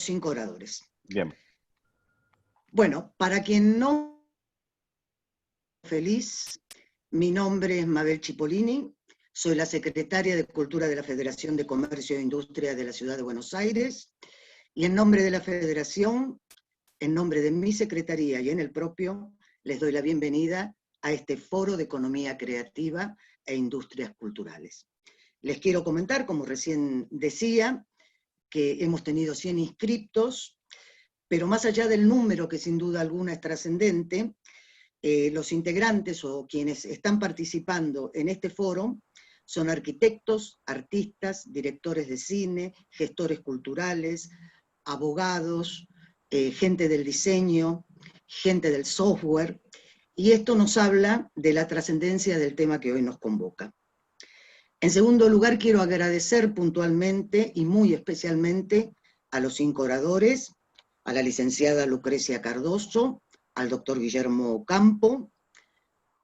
5 oradores. Bien. Bueno, para quien no feliz, mi nombre es Mabel Cipollini, soy la secretaria de Cultura de la Federación de Comercio e Industria de la Ciudad de Buenos Aires, y en nombre de la Federación, en nombre de mi secretaría y en el propio, les doy la bienvenida a este Foro de Economía Creativa e Industrias Culturales. Les quiero comentar, como recién decía, que hemos tenido 100 inscriptos, pero más allá del número, que sin duda alguna es trascendente, los integrantes o quienes están participando en este foro son arquitectos, artistas, directores de cine, gestores culturales, abogados, gente del diseño, gente del software, y esto nos habla de la trascendencia del tema que hoy nos convoca. En segundo lugar, quiero agradecer puntualmente y muy especialmente a los 5 oradores, a la licenciada Lucrecia Cardoso, al doctor Guillermo Campo,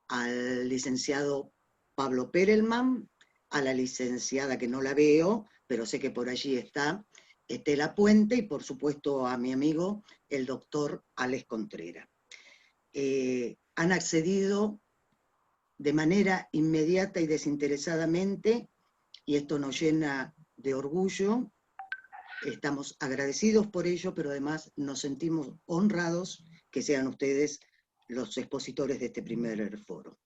al licenciado Pablo Perelman, a la licenciada que no la veo, pero sé que por allí está, Estela Puente, y por supuesto a mi amigo, el doctor Alex Contreras. Han accedido de manera inmediata y desinteresadamente, y esto nos llena de orgullo. Estamos agradecidos por ello, pero además nos sentimos honrados que sean ustedes los expositores de este primer foro.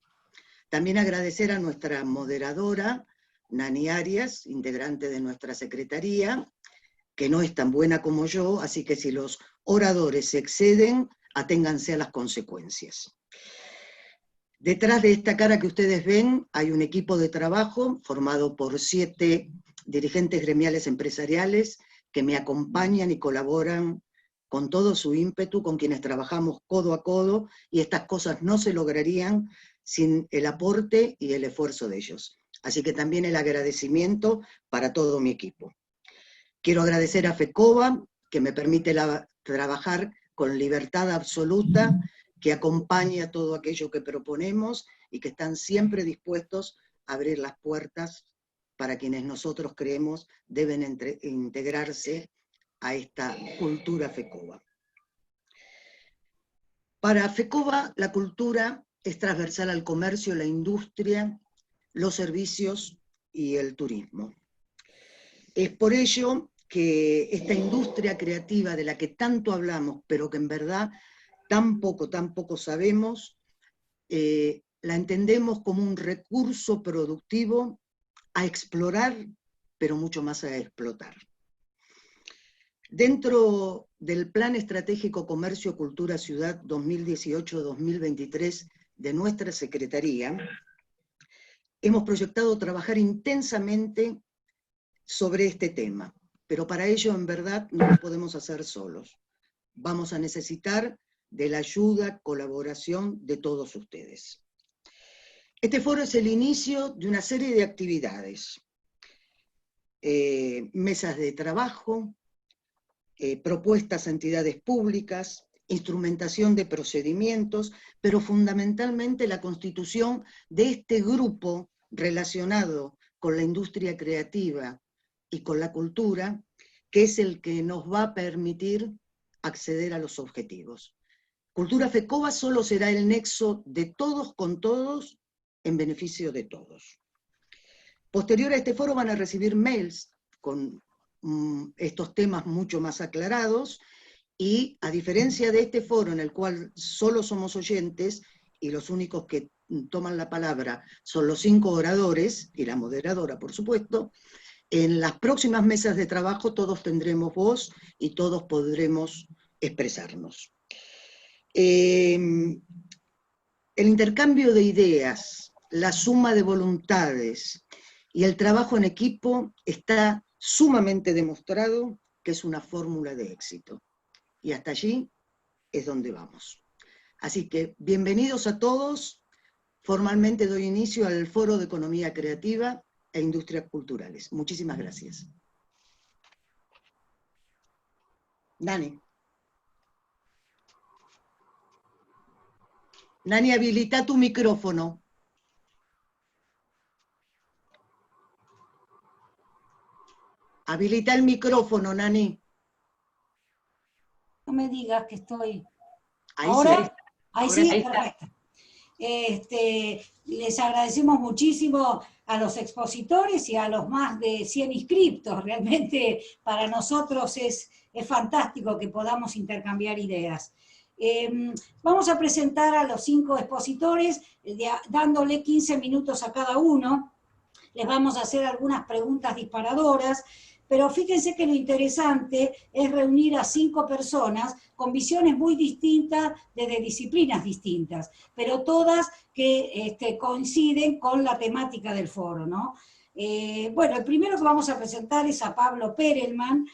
También agradecer a nuestra moderadora, Nani Arias, integrante de nuestra secretaría, que no es tan buena como yo, así que si los oradores se exceden, aténganse a las consecuencias. Detrás de esta cara que ustedes ven hay un equipo de trabajo formado por 7 dirigentes gremiales empresariales que me acompañan y colaboran con todo su ímpetu, con quienes trabajamos codo a codo, y estas cosas no se lograrían sin el aporte y el esfuerzo de ellos. Así que también el agradecimiento para todo mi equipo. Quiero agradecer a FECOBA, que me permite trabajar con libertad absoluta, que acompaña todo aquello que proponemos y que están siempre dispuestos a abrir las puertas para quienes nosotros creemos deben integrarse a esta cultura FECOBA. Para FECOBA, la cultura es transversal al comercio, la industria, los servicios y el turismo. Es por ello que esta industria creativa de la que tanto hablamos, pero que en verdad tan poco sabemos, la entendemos como un recurso productivo a explorar, pero mucho más a explotar. Dentro del Plan Estratégico Comercio, Cultura, Ciudad 2018-2023 de nuestra Secretaría, hemos proyectado trabajar intensamente sobre este tema, pero para ello en verdad no lo podemos hacer solos. Vamos a necesitar de la ayuda, colaboración de todos ustedes. Este foro es el inicio de una serie de actividades, mesas de trabajo, propuestas a entidades públicas, instrumentación de procedimientos, pero fundamentalmente la constitución de este grupo relacionado con la industria creativa y con la cultura, que es el que nos va a permitir acceder a los objetivos. Cultura FECOBA solo será el nexo de todos con todos en beneficio de todos. Posterior a este foro van a recibir mails con estos temas mucho más aclarados, y a diferencia de este foro en el cual solo somos oyentes y los únicos que toman la palabra son los 5 oradores y la moderadora, por supuesto, en las próximas mesas de trabajo todos tendremos voz y todos podremos expresarnos. El intercambio de ideas, la suma de voluntades y el trabajo en equipo está sumamente demostrado que es una fórmula de éxito. Y hasta allí es donde vamos. Así que bienvenidos a todos. Formalmente doy inicio al Foro de Economía Creativa e Industrias Culturales. Muchísimas gracias. Nani. Nani, habilita tu micrófono. Habilita el micrófono, Nani. me digas que estoy... Ahí ¿Ahora? sí. Ahí Ahora sí, sí. perfecto. Les agradecemos muchísimo a los expositores y a los más de 100 inscriptos. Realmente para nosotros es fantástico que podamos intercambiar ideas. Vamos a presentar a los 5 expositores, dándole 15 minutos a cada uno. Les vamos a hacer algunas preguntas disparadoras, pero fíjense que lo interesante es reunir a 5 personas con visiones muy distintas desde disciplinas distintas, pero todas que coinciden con la temática del foro, ¿no? Bueno, el primero que vamos a presentar es a Pablo Perelman.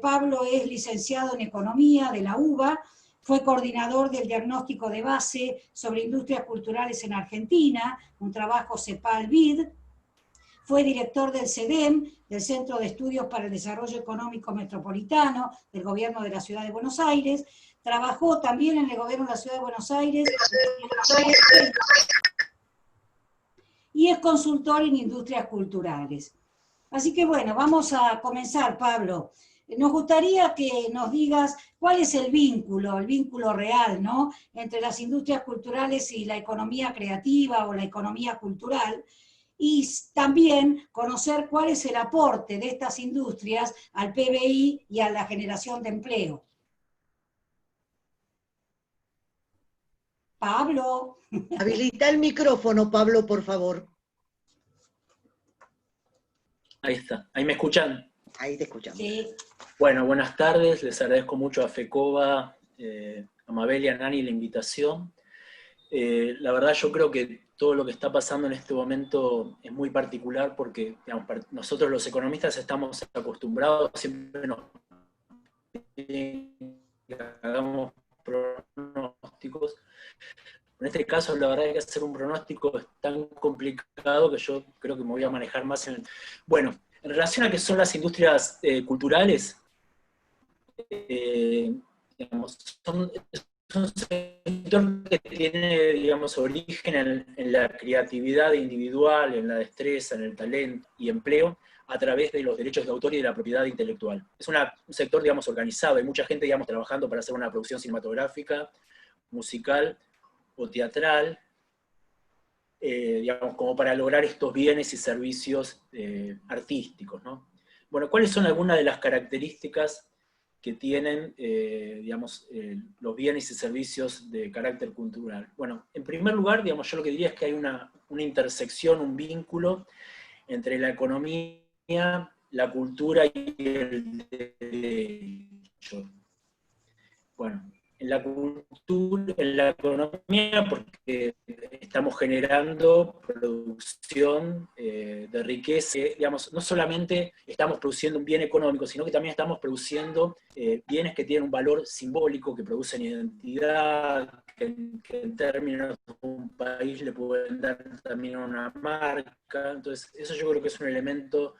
Pablo es licenciado en Economía de la UBA, fue coordinador del diagnóstico de base sobre industrias culturales en Argentina, un trabajo CEPAL-BID. Fue director del CEDEM, del Centro de Estudios para el Desarrollo Económico Metropolitano del Gobierno de la Ciudad de Buenos Aires. Trabajó también en el Gobierno de la Ciudad de Buenos Aires y es consultor en industrias culturales. Así que bueno, vamos a comenzar, Pablo. Nos gustaría que nos digas cuál es el vínculo real, ¿no?, entre las industrias culturales y la economía creativa o la economía cultural, y también conocer cuál es el aporte de estas industrias al PBI y a la generación de empleo. Pablo. Habilita el micrófono, Pablo, por favor. Ahí está, ¿ahí me escuchan? Ahí te escuchamos. Sí. Bueno, buenas tardes, les agradezco mucho a FECOBA, a Mabel y a Nani la invitación. La verdad yo creo que todo lo que está pasando en este momento es muy particular porque, digamos, nosotros los economistas estamos acostumbrados, siempre nos piden que hagamos pronósticos. En este caso, la verdad es que hacer un pronóstico es tan complicado que yo creo que me voy a manejar más en... Bueno, en relación a qué son las industrias culturales, digamos, son un sector que tiene, digamos, origen en la creatividad individual, en la destreza, en el talento y empleo, a través de los derechos de autor y de la propiedad intelectual. Es un sector, digamos, organizado, hay mucha gente, digamos, trabajando para hacer una producción cinematográfica, musical o teatral, digamos, como para lograr estos bienes y servicios artísticos, ¿no? Bueno, ¿cuáles son algunas de las características que tienen, digamos, los bienes y servicios de carácter cultural? Bueno, en primer lugar, digamos, yo lo que diría es que hay una intersección, un vínculo entre la economía, la cultura y el derecho. Bueno, en la cultura, en la economía, porque estamos generando producción de riqueza, digamos, no solamente estamos produciendo un bien económico, sino que también estamos produciendo bienes que tienen un valor simbólico, que producen identidad, que en términos de un país le pueden dar también una marca. Entonces, eso yo creo que es un elemento,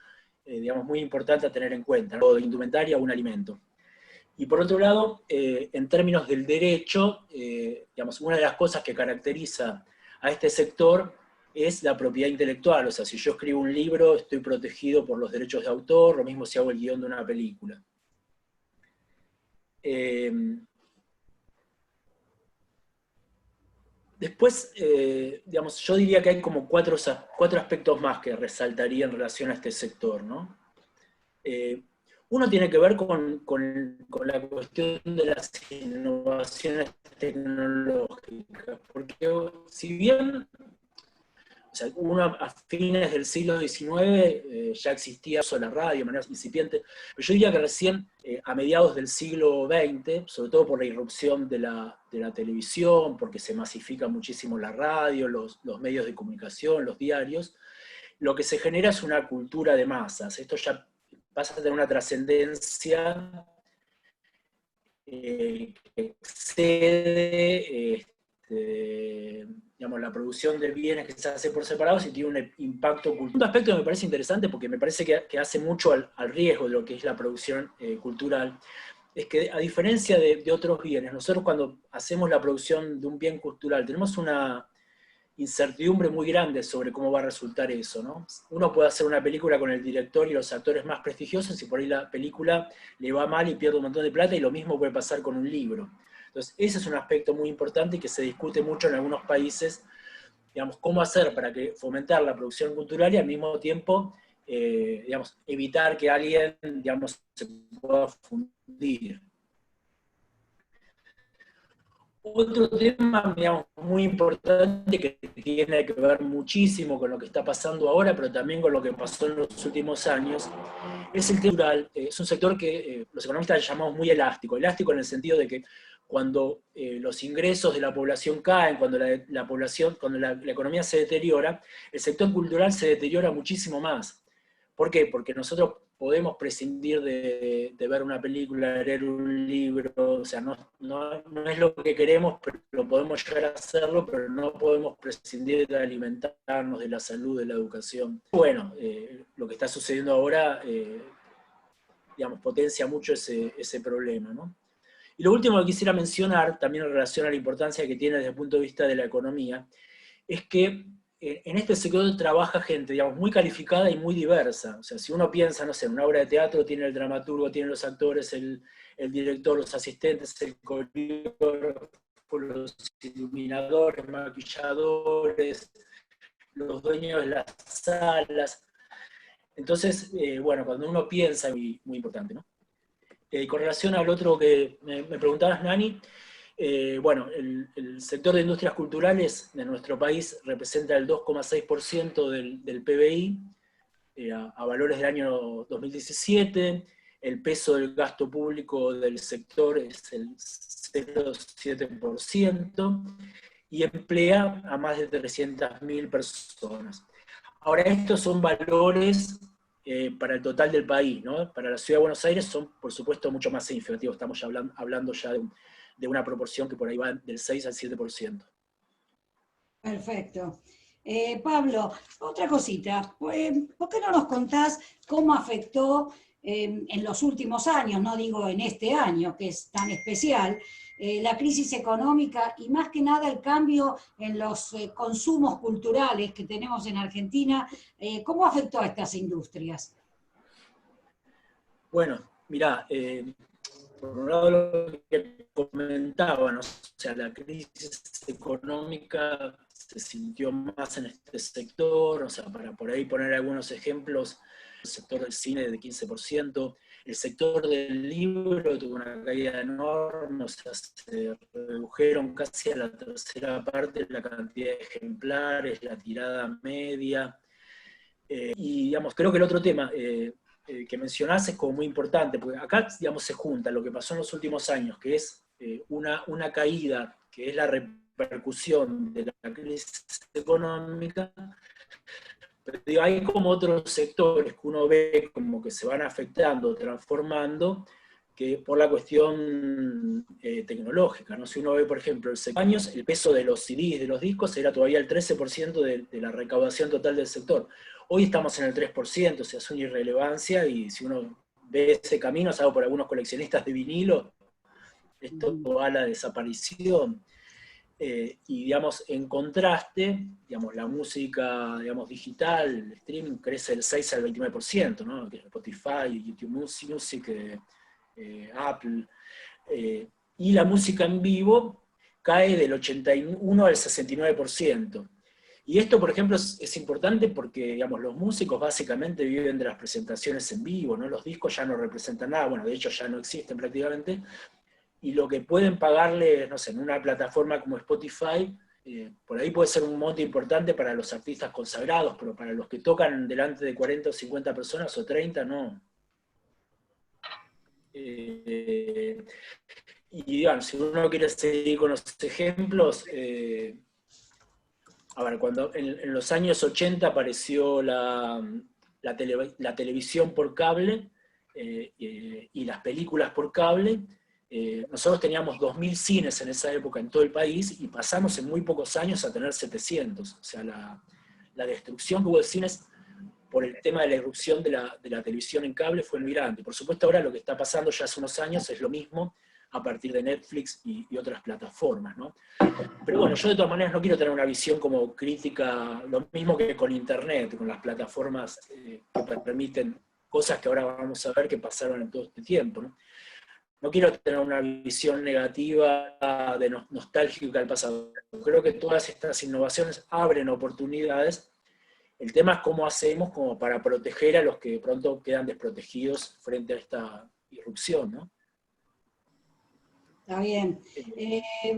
digamos, muy importante a tener en cuenta, ¿no? O de indumentaria o un alimento. Y por otro lado, en términos del derecho, digamos, una de las cosas que caracteriza a este sector es la propiedad intelectual. O sea, si yo escribo un libro, estoy protegido por los derechos de autor, lo mismo si hago el guión de una película. Después, digamos, yo diría que hay como cuatro aspectos más que resaltaría en relación a este sector, ¿no? Uno tiene que ver con la cuestión de las innovaciones tecnológicas, porque si bien, o sea, a fines del siglo XIX ya existía la radio de manera incipiente, pero yo diría que recién a mediados del siglo XX, sobre todo por la irrupción de la televisión, porque se masifica muchísimo la radio, los medios de comunicación, los diarios, lo que se genera es una cultura de masas. Esto ya pasa a tener una trascendencia que excede digamos, la producción de bienes que se hace por separado, y tiene un impacto cultural. Un aspecto que me parece interesante, porque me parece que hace mucho al riesgo de lo que es la producción cultural, es que a diferencia de otros bienes, nosotros cuando hacemos la producción de un bien cultural tenemos una incertidumbre muy grande sobre cómo va a resultar eso, ¿no? Uno puede hacer una película con el director y los actores más prestigiosos y por ahí la película le va mal y pierde un montón de plata, y lo mismo puede pasar con un libro. Entonces, ese es un aspecto muy importante y que se discute mucho en algunos países, digamos, cómo hacer para que fomentar la producción cultural y al mismo tiempo, digamos, evitar que alguien, digamos, se pueda fundir. Otro tema, digamos, muy importante que tiene que ver muchísimo con lo que está pasando ahora, pero también con lo que pasó en los últimos años, es el tema cultural. Es un sector que los economistas llamamos muy elástico. Elástico en el sentido de que cuando los ingresos de la población caen, cuando la economía se deteriora, el sector cultural se deteriora muchísimo más. ¿Por qué? Porque nosotros podemos prescindir de ver una película, leer un libro, o sea, no es lo que queremos, pero lo podemos llegar a hacerlo, pero no podemos prescindir de alimentarnos, de la salud, de la educación. Bueno, lo que está sucediendo ahora, digamos, potencia mucho ese problema, ¿no? Y lo último que quisiera mencionar, también en relación a la importancia que tiene desde el punto de vista de la economía, es que en este sector trabaja gente, digamos, muy calificada y muy diversa. O sea, si uno piensa, no sé, en una obra de teatro tiene el dramaturgo, tiene los actores, el director, los asistentes, el coreógrafo, los iluminadores, maquilladores, los dueños de las salas. Entonces, bueno, cuando uno piensa, muy, muy importante, ¿no? Con relación al otro que me preguntabas, Nani, bueno, el sector de industrias culturales de nuestro país representa el 2,6% del PBI, a valores del año 2017, el peso del gasto público del sector es el 0,7%, y emplea a más de 300.000 personas. Ahora, estos son valores para el total del país, ¿no? Para la Ciudad de Buenos Aires son, por supuesto, mucho más significativos. Estamos ya hablando ya de una proporción que por ahí va del 6 al 7%. Perfecto. Pablo, otra cosita. ¿Por qué no nos contás cómo afectó en los últimos años, no digo en este año, que es tan especial, la crisis económica y más que nada el cambio en los consumos culturales que tenemos en Argentina? ¿Cómo afectó a estas industrias? Bueno, mirá, por un lado lo que comentaba, ¿no? O sea, la crisis económica se sintió más en este sector, o sea, para por ahí poner algunos ejemplos, el sector del cine de 15%, el sector del libro tuvo una caída enorme, o sea, se redujeron casi a la tercera parte la cantidad de ejemplares, la tirada media, y digamos, creo que el otro tema que mencionás es como muy importante, porque acá, digamos, se junta lo que pasó en los últimos años, que es una caída, que es la repercusión de la crisis económica, pero digo, hay como otros sectores que uno ve como que se van afectando, transformando, que por la cuestión tecnológica, ¿no? Si uno ve, por ejemplo, hace años, el peso de los CDs, de los discos, era todavía el 13% de la recaudación total del sector. Hoy estamos en el 3%, o sea, es una irrelevancia, y si uno ve ese camino, salvo por algunos coleccionistas de vinilo, esto va a la desaparición. Y digamos, en contraste, digamos, la música, digamos, digital, el streaming crece del 6 al 29%, ¿no? Spotify, YouTube Music, Apple, y la música en vivo cae del 81 al 69%. Y esto, por ejemplo, es importante porque, digamos, los músicos básicamente viven de las presentaciones en vivo, ¿no? Los discos ya no representan nada, bueno, de hecho ya no existen prácticamente, y lo que pueden pagarle, no sé, en una plataforma como Spotify, por ahí puede ser un monto importante para los artistas consagrados, pero para los que tocan delante de 40 o 50 personas o 30, no. Y digamos, si uno quiere seguir con los ejemplos, a ver, cuando en los años 80 apareció la televisión por cable y las películas por cable, nosotros teníamos 2.000 cines en esa época en todo el país y pasamos en muy pocos años a tener 700. O sea, la destrucción que hubo de cines por el tema de la irrupción de la televisión en cable fue muy grande. Por supuesto, ahora lo que está pasando ya hace unos años es lo mismo, a partir de Netflix y otras plataformas, ¿no? Pero bueno, yo de todas maneras no quiero tener una visión como crítica, lo mismo que con Internet, con las plataformas que permiten cosas que ahora vamos a ver que pasaron en todo este tiempo, ¿no? No quiero tener una visión negativa de nostálgica del pasado. Creo que todas estas innovaciones abren oportunidades. El tema es cómo hacemos como para proteger a los que de pronto quedan desprotegidos frente a esta irrupción, ¿no? Está bien.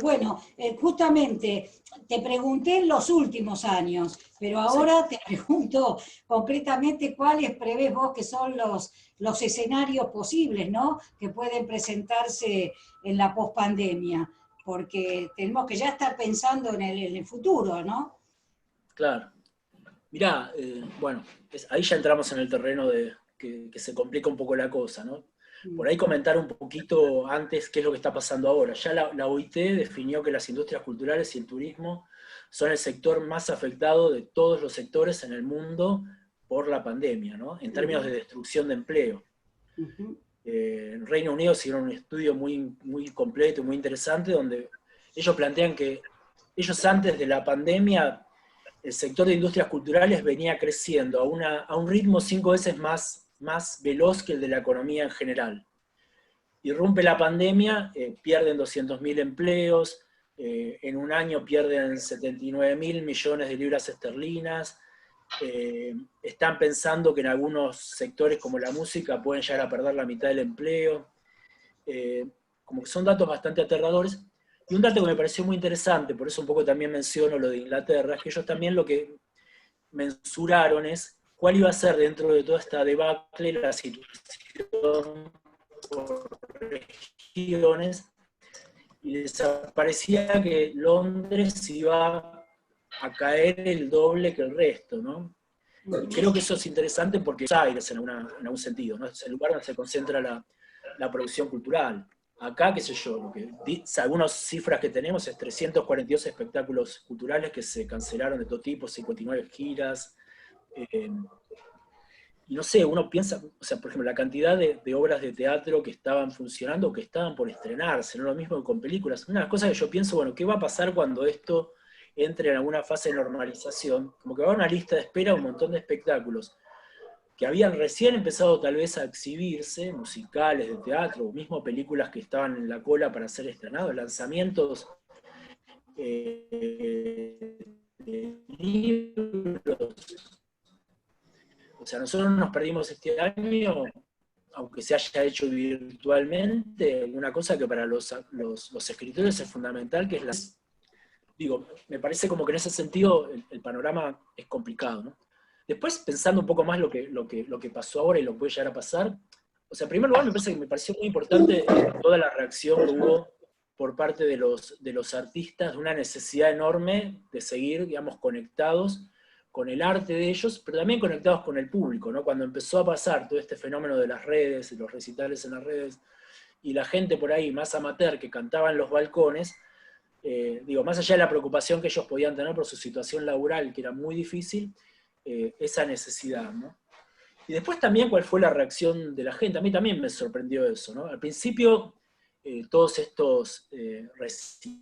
Bueno, justamente te pregunté en los últimos años, pero ahora te pregunto concretamente cuáles prevés vos que son los escenarios posibles, ¿no? Que pueden presentarse en la pospandemia, porque tenemos que ya estar pensando en el futuro, ¿no? Claro. Mirá, bueno, ahí ya entramos en el terreno de que se complica un poco la cosa, ¿no? Por ahí comentar un poquito antes qué es lo que está pasando ahora. Ya la OIT definió que las industrias culturales y el turismo son el sector más afectado de todos los sectores en el mundo por la pandemia, ¿no? En términos de destrucción de empleo. En Reino Unido hicieron un estudio muy, muy completo, muy interesante, donde ellos plantean que ellos antes de la pandemia, el sector de industrias culturales venía creciendo a un ritmo 5 veces más veloz que el de la economía en general. Irrumpe la pandemia, pierden 200.000 empleos, en un año pierden 79.000 millones de libras esterlinas, están pensando que en algunos sectores como la música pueden llegar a perder la mitad del empleo, como que son datos bastante aterradores. Y un dato que me pareció muy interesante, por eso un poco también menciono lo de Inglaterra, es que ellos también lo que mensuraron es cuál iba a ser dentro de toda esta debacle la situación por regiones, y les parecía que Londres iba a caer el doble que el resto, ¿no? Y creo que eso es interesante porque es Aires en algún sentido, ¿no? Es el lugar donde se concentra la producción cultural. Acá, qué sé yo, algunas cifras que tenemos es 342 espectáculos culturales que se cancelaron de todo tipo, 59 giras. Y no sé, uno piensa, o sea, por ejemplo, la cantidad de obras de teatro que estaban funcionando o que estaban por estrenarse, no lo mismo que con películas. Una de las cosas que yo pienso, bueno, ¿qué va a pasar cuando esto entre en alguna fase de normalización? Como que va a haber una lista de espera, un montón de espectáculos que habían recién empezado tal vez a exhibirse, musicales de teatro, o mismo películas que estaban en la cola para ser estrenados, lanzamientos de libros. O sea, nosotros nos perdimos este año, aunque se haya hecho virtualmente, una cosa que para los escritores es fundamental, que es digo, me parece como que en ese sentido el panorama es complicado, ¿no? Después, pensando un poco más lo que pasó ahora y lo que puede llegar a pasar, o sea, en primer lugar me pareció muy importante toda la reacción que hubo por parte de los artistas, de una necesidad enorme de seguir, digamos, conectados con el arte de ellos, pero también conectados con el público, ¿no? Cuando empezó a pasar todo este fenómeno de las redes, de los recitales en las redes, y la gente por ahí más amateur que cantaba en los balcones, digo, más allá de la preocupación que ellos podían tener por su situación laboral, que era muy difícil, esa necesidad, ¿no? Y después también cuál fue la reacción de la gente, a mí también me sorprendió eso, ¿no? Al principio, todos estos recitales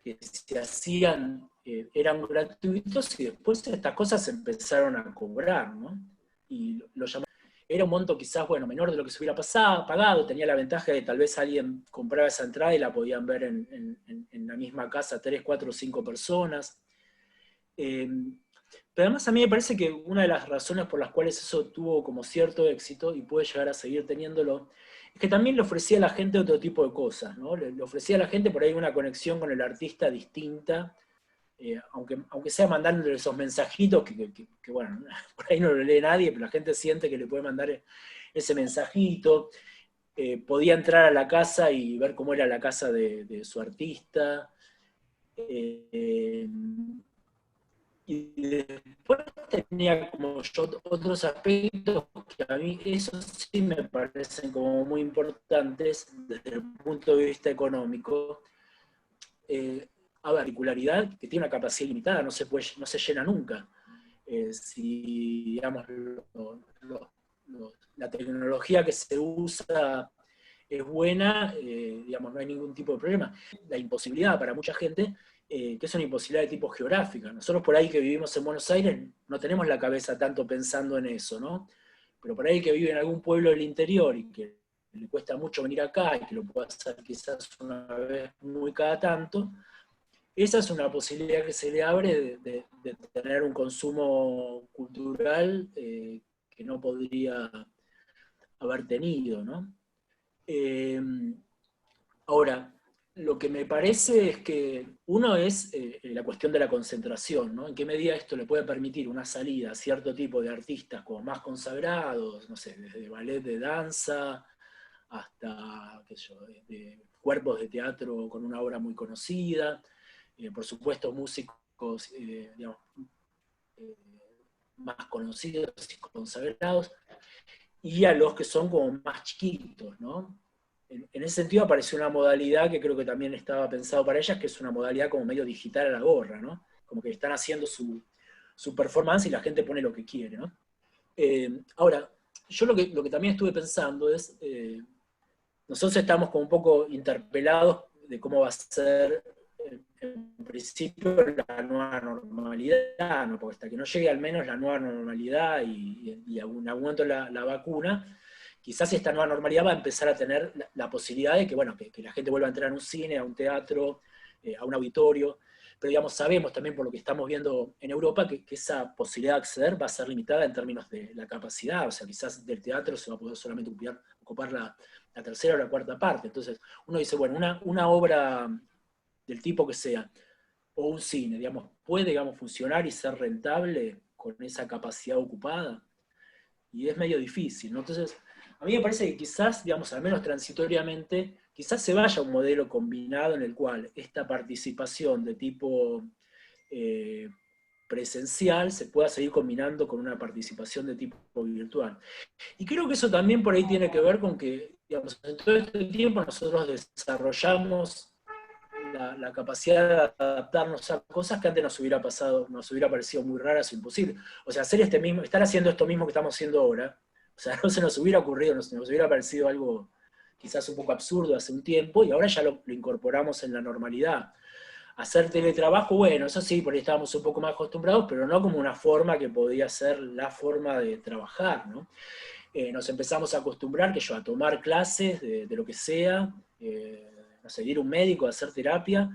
que se hacían eran gratuitos y después estas cosas se empezaron a cobrar, ¿no? Y lo llamaron. Era un monto quizás, bueno, menor de lo que se hubiera pagado, tenía la ventaja de que tal vez alguien compraba esa entrada y la podían ver en la misma casa 3, 4, 5 personas. Pero además a mí me parece que una de las razones por las cuales eso tuvo como cierto éxito y puede llegar a seguir teniéndolo, es que también le ofrecía a la gente otro tipo de cosas, ¿no? Le ofrecía a la gente por ahí una conexión con el artista distinta, aunque sea mandándole esos mensajitos que, bueno, por ahí no lo lee nadie, pero la gente siente que le puede mandar ese mensajito, podía entrar a la casa y ver cómo era la casa de su artista, y después tenía como yo otros aspectos que a mí esos sí me parecen como muy importantes desde el punto de vista económico. A ver, particularidad que tiene una capacidad limitada, no se llena nunca. Si digamos, la tecnología que se usa es buena, digamos, no hay ningún tipo de problema. La imposibilidad para mucha gente, que es una imposibilidad de tipo geográfica. Nosotros por ahí que vivimos en Buenos Aires no tenemos la cabeza tanto pensando en eso, ¿no? Pero por ahí que vive en algún pueblo del interior y que le cuesta mucho venir acá y que lo puede hacer quizás una vez muy cada tanto, esa es una posibilidad que se le abre de tener un consumo cultural que no podría haber tenido, ¿no? Ahora, lo que me parece es que uno es la cuestión de la concentración, ¿no? En qué medida esto le puede permitir una salida a cierto tipo de artistas como más consagrados, no sé, desde ballet de danza hasta, qué sé yo, de cuerpos de teatro con una obra muy conocida, por supuesto músicos, digamos, eh, más conocidos y consagrados, y a los que son como más chiquitos, ¿no? En ese sentido apareció una modalidad que creo que también estaba pensado para ellas, que es una modalidad como medio digital a la gorra, ¿no? Como que están haciendo su performance y la gente pone lo que quiere, ¿no? Ahora, yo lo que también estuve pensando es, nosotros estamos como un poco interpelados de cómo va a ser, en principio, la nueva normalidad, ¿no? Porque hasta que no llegue al menos la nueva normalidad y en algún momento la vacuna, quizás esta nueva normalidad va a empezar a tener la posibilidad de que, bueno, que la gente vuelva a entrar a un cine, a un teatro, a un auditorio, pero digamos, sabemos también por lo que estamos viendo en Europa que esa posibilidad de acceder va a ser limitada en términos de la capacidad, o sea, quizás del teatro se va a poder solamente ocupar la tercera o la cuarta parte. Entonces, uno dice, bueno, una obra del tipo que sea, o un cine, digamos, puede, digamos, funcionar y ser rentable con esa capacidad ocupada, y es medio difícil, ¿no? Entonces, a mí me parece que quizás, digamos, al menos transitoriamente, quizás se vaya a un modelo combinado en el cual esta participación de tipo eh, presencial se pueda seguir combinando con una participación de tipo virtual. Y creo que eso también por ahí tiene que ver con que, digamos, en todo este tiempo nosotros desarrollamos la capacidad de adaptarnos a cosas que antes nos hubiera parecido muy raras o imposibles. O sea, estar haciendo esto mismo que estamos haciendo ahora, o sea, no se nos hubiera ocurrido, nos hubiera parecido algo quizás un poco absurdo hace un tiempo, y ahora ya lo incorporamos en la normalidad. Hacer teletrabajo, bueno, eso sí, por ahí estábamos un poco más acostumbrados, pero no como una forma que podía ser la forma de trabajar, ¿no? Nos empezamos a acostumbrar, que yo, a tomar clases de lo que sea, a seguir un médico, a hacer terapia,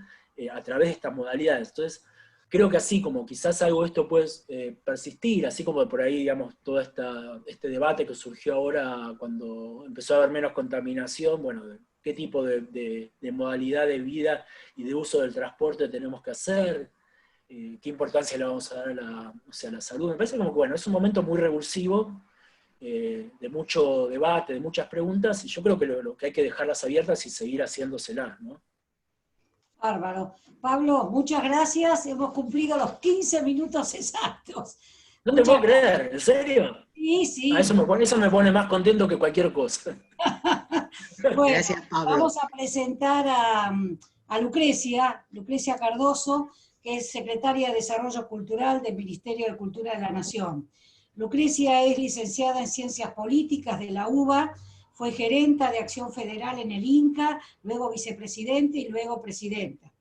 a través de estas modalidades. Entonces, creo que así como quizás algo de esto puede persistir, así como por ahí, digamos, todo este debate que surgió ahora cuando empezó a haber menos contaminación, bueno, de qué tipo de modalidad de vida y de uso del transporte tenemos que hacer, qué importancia le vamos a dar a la salud. Me parece como que, bueno, es un momento muy revulsivo, de mucho debate, de muchas preguntas, y yo creo que lo que hay que dejarlas abiertas y seguir haciéndoselas, ¿no? Bárbaro. Pablo, muchas gracias. Hemos cumplido los 15 minutos exactos. No te Muchas puedo gracias. creer, ¿en serio? Sí, sí. Eso me pone más contento que cualquier cosa. Bueno, Gracias, Pablo. vamos a presentar a Lucrecia, Lucrecia Cardoso, que es secretaria de Desarrollo Cultural del Ministerio de Cultura de la Nación. Lucrecia es licenciada en Ciencias Políticas de la UBA, fue gerenta de Acción Federal en el INCA, luego vicepresidenta y luego presidenta.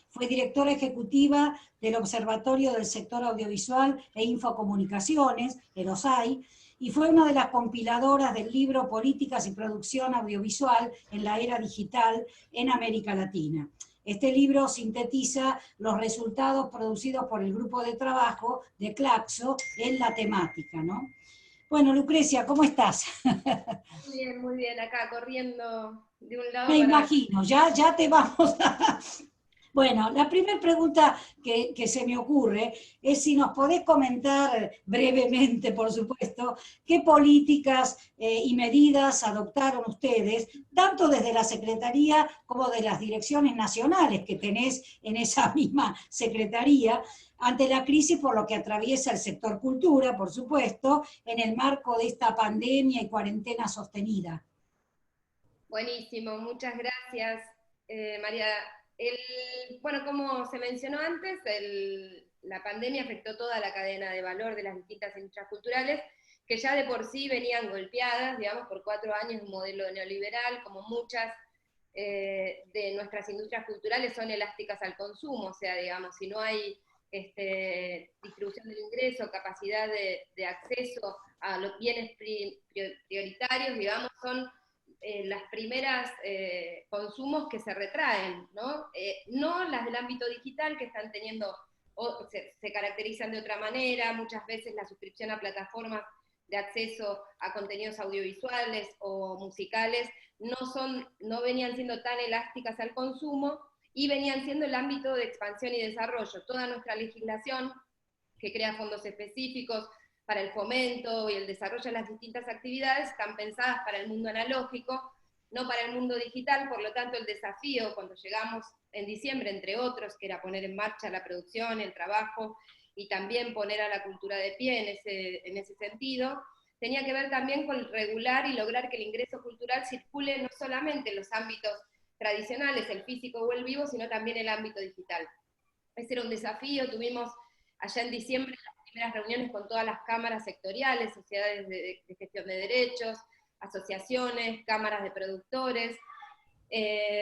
Fue directora ejecutiva del Observatorio del Sector Audiovisual e Infocomunicaciones, el OSAI, y fue una de las compiladoras del libro Políticas y Producción Audiovisual en la Era Digital en América Latina. Este libro sintetiza los resultados producidos por el grupo de trabajo de Claxo en la temática, ¿no? Bueno, Lucrecia, ¿cómo estás? Muy bien, acá corriendo de un lado Me para otro. imagino, ya te vamos a... Bueno, la primera pregunta que se me ocurre es si nos podés comentar brevemente, por supuesto, qué políticas y medidas adoptaron ustedes, tanto desde la Secretaría como de las direcciones nacionales que tenés en esa misma Secretaría, ante la crisis por lo que atraviesa el sector cultura, por supuesto, en el marco de esta pandemia y cuarentena sostenida. Buenísimo, muchas gracias, María. Bueno, como se mencionó antes, la pandemia afectó toda la cadena de valor de las distintas industrias culturales que ya de por sí venían golpeadas, digamos, por 4 años de un modelo neoliberal, como muchas de nuestras industrias culturales son elásticas al consumo, o sea, digamos, si no hay distribución del ingreso, capacidad de acceso a los bienes prioritarios, digamos, son las primeras consumos que se retraen, ¿no? No las del ámbito digital, que están teniendo, o se caracterizan de otra manera, muchas veces la suscripción a plataformas de acceso a contenidos audiovisuales o musicales no venían siendo tan elásticas al consumo, y venían siendo el ámbito de expansión y desarrollo. Toda nuestra legislación, que crea fondos específicos para el fomento y el desarrollo de las distintas actividades, están pensadas para el mundo analógico, no para el mundo digital. Por lo tanto, el desafío cuando llegamos en diciembre, entre otros, que era poner en marcha la producción, el trabajo, y también poner a la cultura de pie en ese sentido, tenía que ver también con regular y lograr que el ingreso cultural circule no solamente en los ámbitos tradicionales, el físico o el vivo, sino también el ámbito digital. Ese era un desafío. Tuvimos allá en diciembre las primeras reuniones con todas las cámaras sectoriales, sociedades de gestión de derechos, asociaciones, cámaras de productores,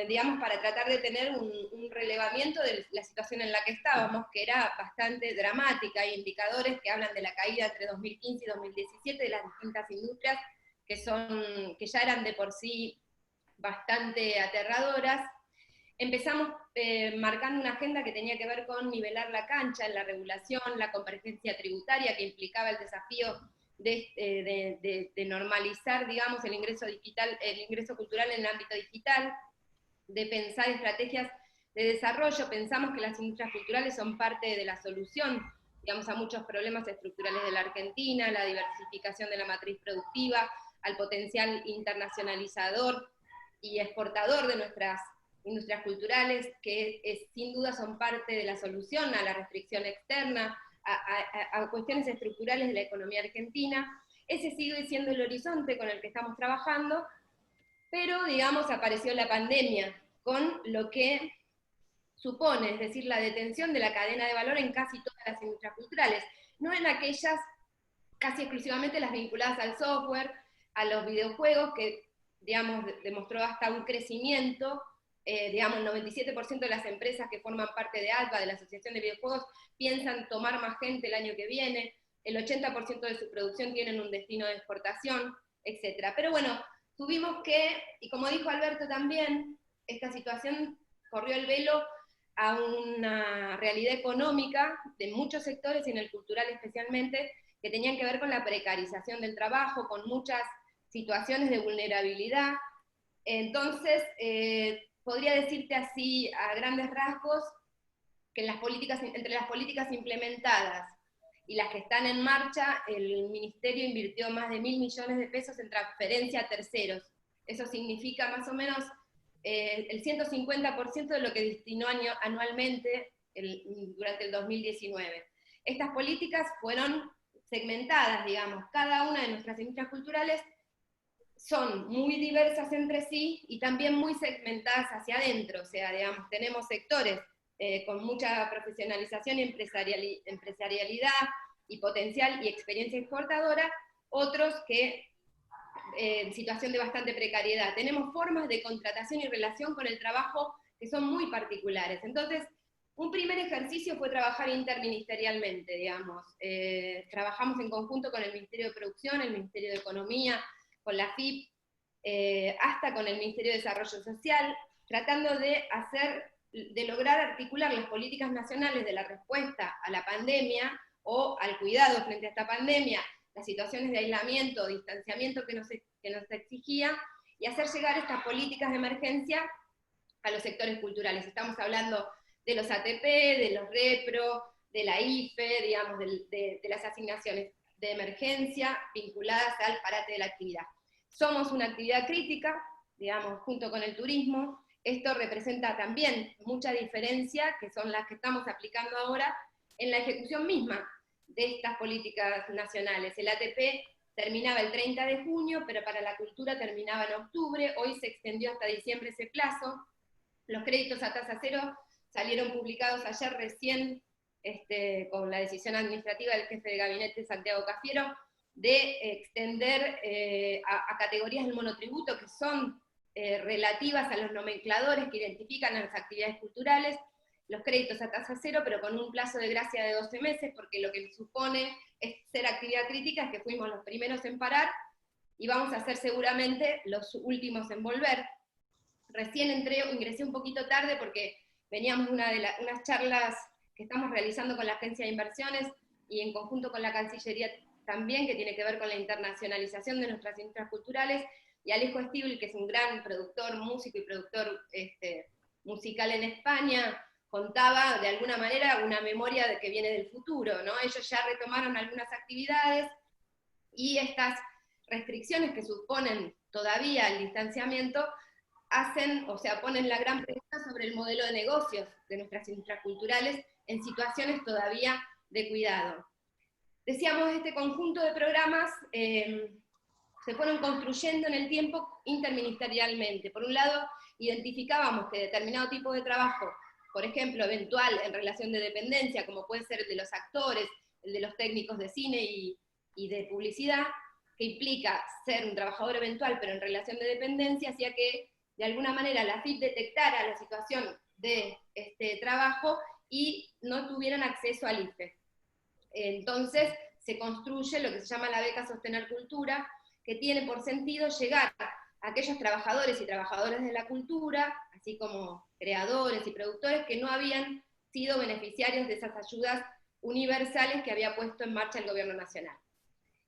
digamos, para tratar de tener un relevamiento de la situación en la que estábamos, que era bastante dramática. Hay indicadores que hablan de la caída entre 2015 y 2017 de las distintas industrias, que ya eran de por sí bastante aterradoras. Empezamos marcando una agenda que tenía que ver con nivelar la cancha en la regulación, la convergencia tributaria, que implicaba el desafío de normalizar, digamos, el ingreso digital, el ingreso cultural en el ámbito digital, de pensar estrategias de desarrollo. Pensamos que las industrias culturales son parte de la solución, digamos, a muchos problemas estructurales de la Argentina, la diversificación de la matriz productiva, al potencial internacionalizador y exportador de nuestras industrias culturales, que sin duda son parte de la solución a la restricción externa, a cuestiones estructurales de la economía argentina. Ese sigue siendo el horizonte con el que estamos trabajando, pero, digamos, apareció la pandemia, con lo que supone, es decir, la detención de la cadena de valor en casi todas las industrias culturales, no en aquellas casi exclusivamente las vinculadas al software, a los videojuegos, que, digamos, demostró hasta un crecimiento. Digamos, el 97% de las empresas que forman parte de ADVA, de la Asociación de Videojuegos, piensan tomar más gente el año que viene, el 80% de su producción tienen un destino de exportación, etc. Pero bueno, tuvimos que, y como dijo Alberto también, esta situación corrió el velo a una realidad económica de muchos sectores, y en el cultural especialmente, que tenían que ver con la precarización del trabajo, con muchas situaciones de vulnerabilidad. Entonces, podría decirte así, a grandes rasgos, que entre las políticas implementadas y las que están en marcha, el Ministerio invirtió más de 1.000 millones de pesos en transferencia a terceros. Eso significa más o menos el 150% de lo que destinó anualmente durante el 2019. Estas políticas fueron segmentadas, digamos. Cada una de nuestras industrias culturales son muy diversas entre sí y también muy segmentadas hacia adentro. O sea, digamos, tenemos sectores con mucha profesionalización y empresarialidad y potencial y experiencia exportadora, otros que en situación de bastante precariedad. Tenemos formas de contratación y relación con el trabajo que son muy particulares. Entonces, un primer ejercicio fue trabajar interministerialmente, digamos. Trabajamos en conjunto con el Ministerio de Producción, el Ministerio de Economía, con la FIP, hasta con el Ministerio de Desarrollo Social, tratando de lograr articular las políticas nacionales de la respuesta a la pandemia o al cuidado frente a esta pandemia, las situaciones de aislamiento, distanciamiento que nos exigía, y hacer llegar estas políticas de emergencia a los sectores culturales. Estamos hablando de los ATP, de los REPRO, de la IFE, digamos, de las asignaciones de emergencia vinculadas al parate de la actividad. Somos una actividad crítica, digamos, junto con el turismo. Esto representa también mucha diferencia, que son las que estamos aplicando ahora, en la ejecución misma de estas políticas nacionales. El ATP terminaba el 30 de junio, pero para la cultura terminaba en octubre. Hoy se extendió hasta diciembre ese plazo. Los créditos a tasa cero salieron publicados ayer recién, con la decisión administrativa del jefe de gabinete Santiago Cafiero, de extender a categorías del monotributo que son relativas a los nomencladores que identifican a las actividades culturales, los créditos a tasa cero, pero con un plazo de gracia de 12 meses, porque lo que supone es ser actividad crítica, es que fuimos los primeros en parar, y vamos a ser seguramente los últimos en volver. Recién ingresé un poquito tarde porque veníamos de unas charlas que estamos realizando con la Agencia de Inversiones y en conjunto con la Cancillería también, que tiene que ver con la internacionalización de nuestras industrias culturales, y Alejo Stivel, que es un gran productor, músico y productor musical en España, contaba de alguna manera una memoria de que viene del futuro, ¿no? Ellos ya retomaron algunas actividades, y estas restricciones que suponen todavía el distanciamiento ponen la gran pregunta sobre el modelo de negocios de nuestras industrias culturales en situaciones todavía de cuidado. Decíamos, este conjunto de programas se fueron construyendo en el tiempo interministerialmente. Por un lado, identificábamos que determinado tipo de trabajo, por ejemplo, eventual en relación de dependencia, como puede ser el de los actores, el de los técnicos de cine y de publicidad, que implica ser un trabajador eventual, pero en relación de dependencia, hacía que de alguna manera la AFIP detectara la situación de este trabajo y no tuvieran acceso al IFE. Entonces se construye lo que se llama la beca Sostener Cultura, que tiene por sentido llegar a aquellos trabajadores y trabajadoras de la cultura, así como creadores y productores que no habían sido beneficiarios de esas ayudas universales que había puesto en marcha el Gobierno Nacional.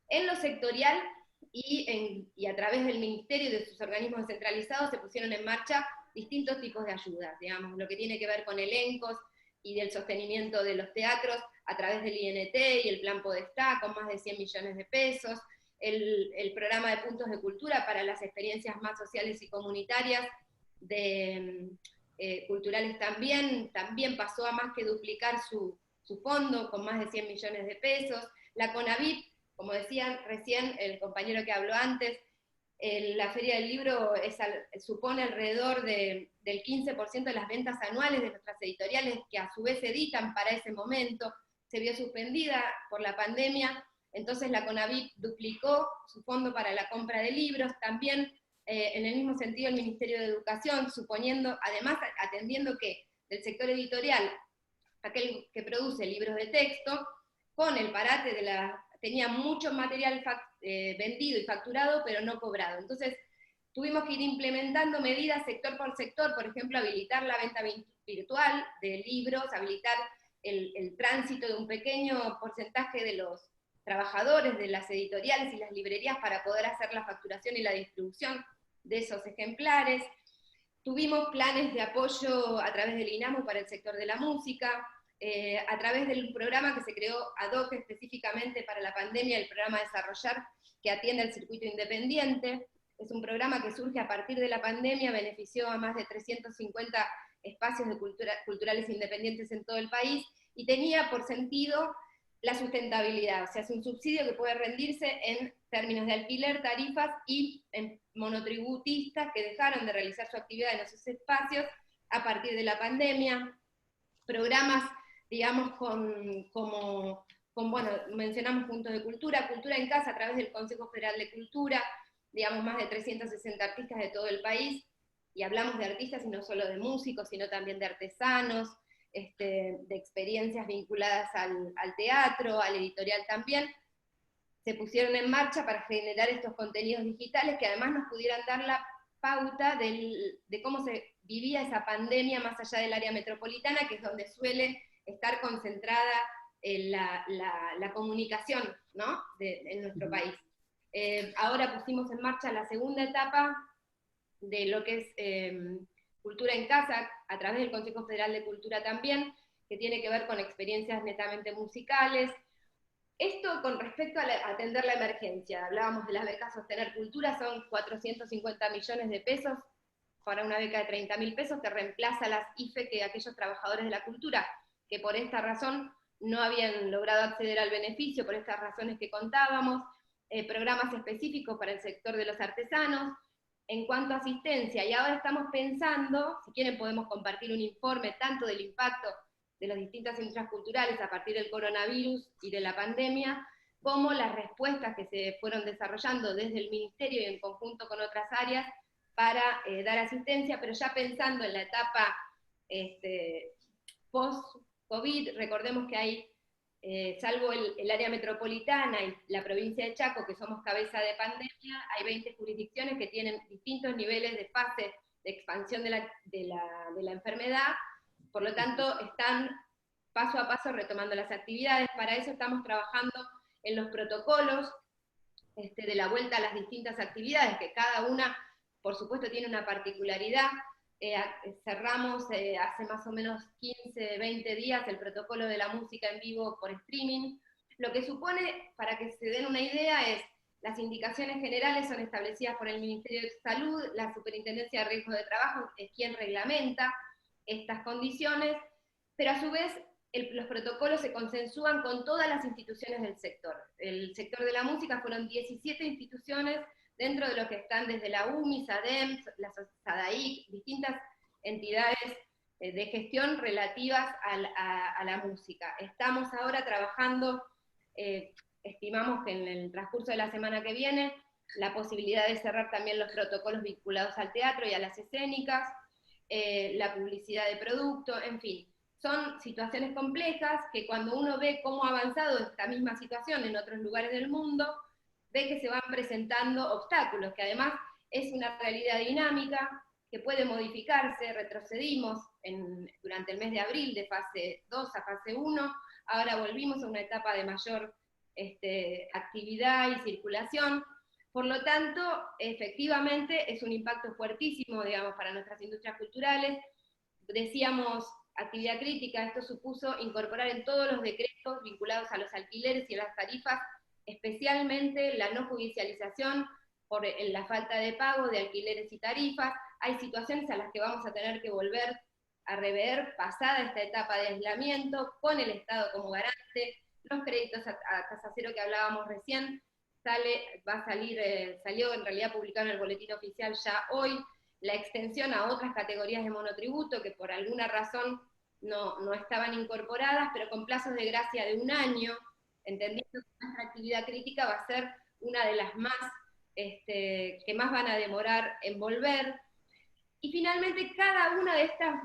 En lo sectorial y a través del Ministerio y de sus organismos descentralizados se pusieron en marcha distintos tipos de ayudas, digamos, lo que tiene que ver con elencos y del sostenimiento de los teatros a través del INT y el Plan Podestá, con más de 100 millones de pesos, el programa de puntos de cultura para las experiencias más sociales y comunitarias, culturales también pasó a más que duplicar su fondo, con más de 100 millones de pesos, la CONAVIP, como decían recién el compañero que habló antes, la Feria del Libro supone alrededor del 15% de las ventas anuales de nuestras editoriales, que a su vez editan para ese momento, se vio suspendida por la pandemia, entonces la CONAVIP duplicó su fondo para la compra de libros, también en el mismo sentido el Ministerio de Educación, además atendiendo que del sector editorial, aquel que produce libros de texto, con el parate tenía mucho material vendido y facturado, pero no cobrado. Entonces, tuvimos que ir implementando medidas sector por sector, por ejemplo, habilitar la venta virtual de libros, habilitar el tránsito de un pequeño porcentaje de los trabajadores de las editoriales y las librerías para poder hacer la facturación y la distribución de esos ejemplares. Tuvimos planes de apoyo a través del INAMU para el sector de la música, a través del programa que se creó ad hoc específicamente para la pandemia, el programa Desarrollar, que atiende al circuito independiente. Es un programa que surge a partir de la pandemia, benefició a más de 350 espacios culturales independientes en todo el país, y tenía por sentido la sustentabilidad, o sea, es un subsidio que puede rendirse en términos de alquiler, tarifas y en monotributistas que dejaron de realizar su actividad en esos espacios a partir de la pandemia. Programas, digamos, bueno, mencionamos puntos de cultura, Cultura en Casa a través del Consejo Federal de Cultura, digamos, más de 360 artistas de todo el país, y hablamos de artistas y no solo de músicos, sino también de artesanos, de experiencias vinculadas al teatro, al editorial también, se pusieron en marcha para generar estos contenidos digitales que además nos pudieran dar la pauta de cómo se vivía esa pandemia más allá del área metropolitana, que es donde suele estar concentrada la comunicación, ¿no?, en nuestro país. Ahora pusimos en marcha la segunda etapa de lo que es Cultura en Casa, a través del Consejo Federal de Cultura también, que tiene que ver con experiencias netamente musicales. Esto con respecto a atender la emergencia. Hablábamos de las becas Sostener Cultura, son 450 millones de pesos para una beca de 30.000 pesos, que reemplaza las IFE que aquellos trabajadores de la cultura que por esta razón no habían logrado acceder al beneficio, por estas razones que contábamos, programas específicos para el sector de los artesanos. En cuanto a asistencia, y ahora estamos pensando, si quieren podemos compartir un informe tanto del impacto de las distintas industrias culturales a partir del coronavirus y de la pandemia, como las respuestas que se fueron desarrollando desde el Ministerio y en conjunto con otras áreas para dar asistencia, pero ya pensando en la etapa post-COVID. Recordemos que hay, salvo el área metropolitana y la provincia de Chaco, que somos cabeza de pandemia, hay 20 jurisdicciones que tienen distintos niveles de fase de expansión de la enfermedad, por lo tanto están paso a paso retomando las actividades. Para eso estamos trabajando en los protocolos de la vuelta a las distintas actividades, que cada una, por supuesto, tiene una particularidad. Cerramos hace más o menos 15, 20 días el protocolo de la música en vivo por streaming, lo que supone, para que se den una idea, es las indicaciones generales son establecidas por el Ministerio de Salud, la Superintendencia de Riesgos de Trabajo es quien reglamenta estas condiciones, pero a su vez los protocolos se consensúan con todas las instituciones del sector. El sector de la música fueron 17 instituciones, dentro de los que están desde la UMI, SADEM, la SADAIC, distintas entidades de gestión relativas a la música. Estamos ahora trabajando, estimamos que en el transcurso de la semana que viene, la posibilidad de cerrar también los protocolos vinculados al teatro y a las escénicas, la publicidad de producto, en fin. Son situaciones complejas que cuando uno ve cómo ha avanzado esta misma situación en otros lugares del mundo, ve que se van presentando obstáculos, que además es una realidad dinámica, que puede modificarse. Retrocedimos durante el mes de abril de fase 2 a fase 1, ahora volvimos a una etapa de mayor actividad y circulación. Por lo tanto, efectivamente es un impacto fuertísimo, digamos, para nuestras industrias culturales. Decíamos actividad crítica, esto supuso incorporar en todos los decretos vinculados a los alquileres y a las tarifas, especialmente la no judicialización por la falta de pago de alquileres y tarifas. Hay situaciones a las que vamos a tener que volver a rever pasada esta etapa de aislamiento, con el Estado como garante. Los créditos a tasa cero que hablábamos recién, salió en realidad publicado en el boletín oficial ya hoy, la extensión a otras categorías de monotributo que por alguna razón no estaban incorporadas, pero con plazos de gracia de 1 año, entendiendo que nuestra actividad crítica va a ser una de las más, que más van a demorar en volver. Y finalmente, cada una de estas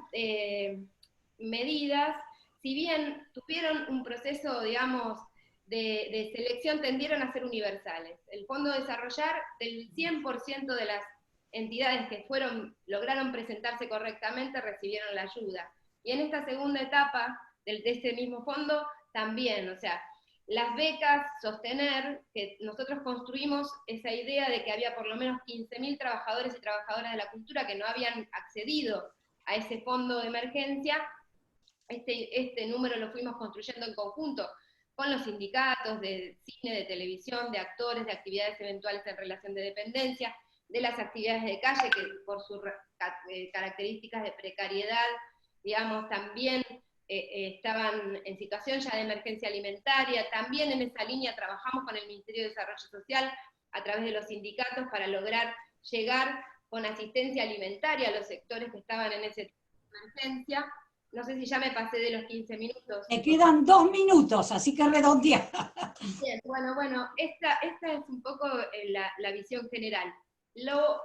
medidas, si bien tuvieron un proceso, digamos, de selección, tendieron a ser universales. El Fondo de Desarrollar, del 100% de las entidades que lograron presentarse correctamente, recibieron la ayuda. Y en esta segunda etapa de este mismo fondo, también, o sea, las becas, sostener, que nosotros construimos esa idea de que había por lo menos 15.000 trabajadores y trabajadoras de la cultura que no habían accedido a ese fondo de emergencia. Este número lo fuimos construyendo en conjunto con los sindicatos de cine, de televisión, de actores, de actividades eventuales en relación de dependencia, de las actividades de calle, que por sus características de precariedad, digamos, también estaban en situación ya de emergencia alimentaria. También en esa línea trabajamos con el Ministerio de Desarrollo Social a través de los sindicatos para lograr llegar con asistencia alimentaria a los sectores que estaban en esa emergencia. No sé si ya me pasé de los 15 minutos. Me quedan 2 minutos, así que redondea. Bien, bueno, esta es un poco la visión general. Lo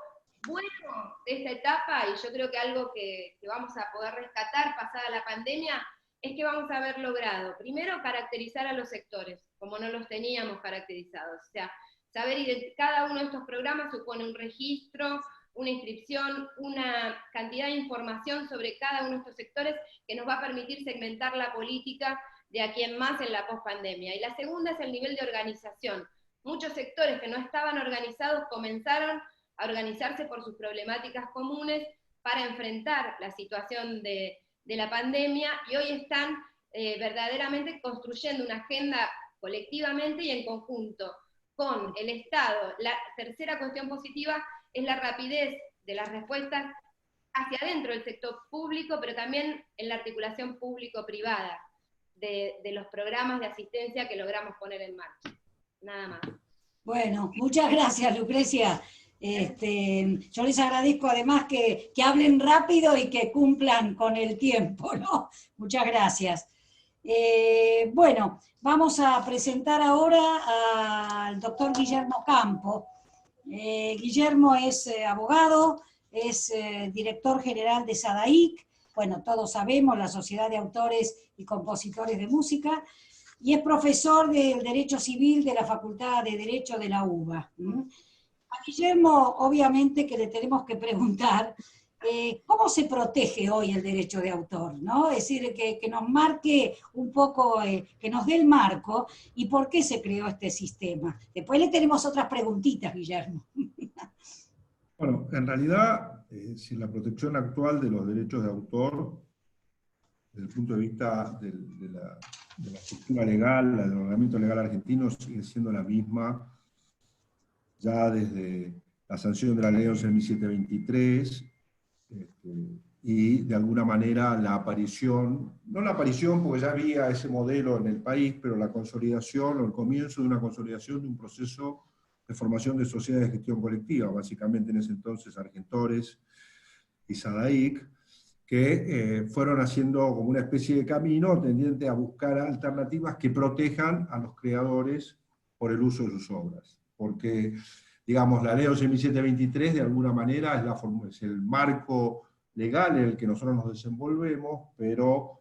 bueno de esta etapa, y yo creo que algo que vamos a poder rescatar pasada la pandemia, es que vamos a haber logrado, primero, caracterizar a los sectores, como no los teníamos caracterizados. O sea, saber cada uno de estos programas supone un registro, una inscripción, una cantidad de información sobre cada uno de estos sectores que nos va a permitir segmentar la política de aquí en más en la pospandemia. Y la segunda es el nivel de organización. Muchos sectores que no estaban organizados comenzaron a organizarse por sus problemáticas comunes para enfrentar la situación de la pandemia, y hoy están verdaderamente construyendo una agenda colectivamente y en conjunto con el Estado. La tercera cuestión positiva es la rapidez de las respuestas hacia adentro del sector público, pero también en la articulación público-privada de los programas de asistencia que logramos poner en marcha. Nada más. Bueno, muchas gracias, Lucrecia. Yo les agradezco además que hablen rápido y que cumplan con el tiempo, ¿no? Muchas gracias. Bueno, vamos a presentar ahora al doctor Guillermo Campo. Guillermo es abogado, es director general de SADAIC, bueno, todos sabemos, la Sociedad de Autores y Compositores de Música, y es profesor del Derecho Civil de la Facultad de Derecho de la UBA. A Guillermo, obviamente, que le tenemos que preguntar cómo se protege hoy el derecho de autor, ¿no? Es decir, que nos marque un poco, que nos dé el marco y por qué se creó este sistema. Después le tenemos otras preguntitas, Guillermo. Bueno, en realidad, si la protección actual de los derechos de autor, desde el punto de vista de la estructura legal, del ordenamiento legal argentino, sigue siendo la misma ya desde la sanción de la ley 11.723, y de alguna manera la aparición, no la aparición porque ya había ese modelo en el país, pero la consolidación o el comienzo de una consolidación de un proceso de formación de sociedades de gestión colectiva, básicamente en ese entonces Argentores y SADAIC, que fueron haciendo como una especie de camino tendiente a buscar alternativas que protejan a los creadores por el uso de sus obras. Porque, digamos, la ley 11.723 de alguna manera es el marco legal en el que nosotros nos desenvolvemos, pero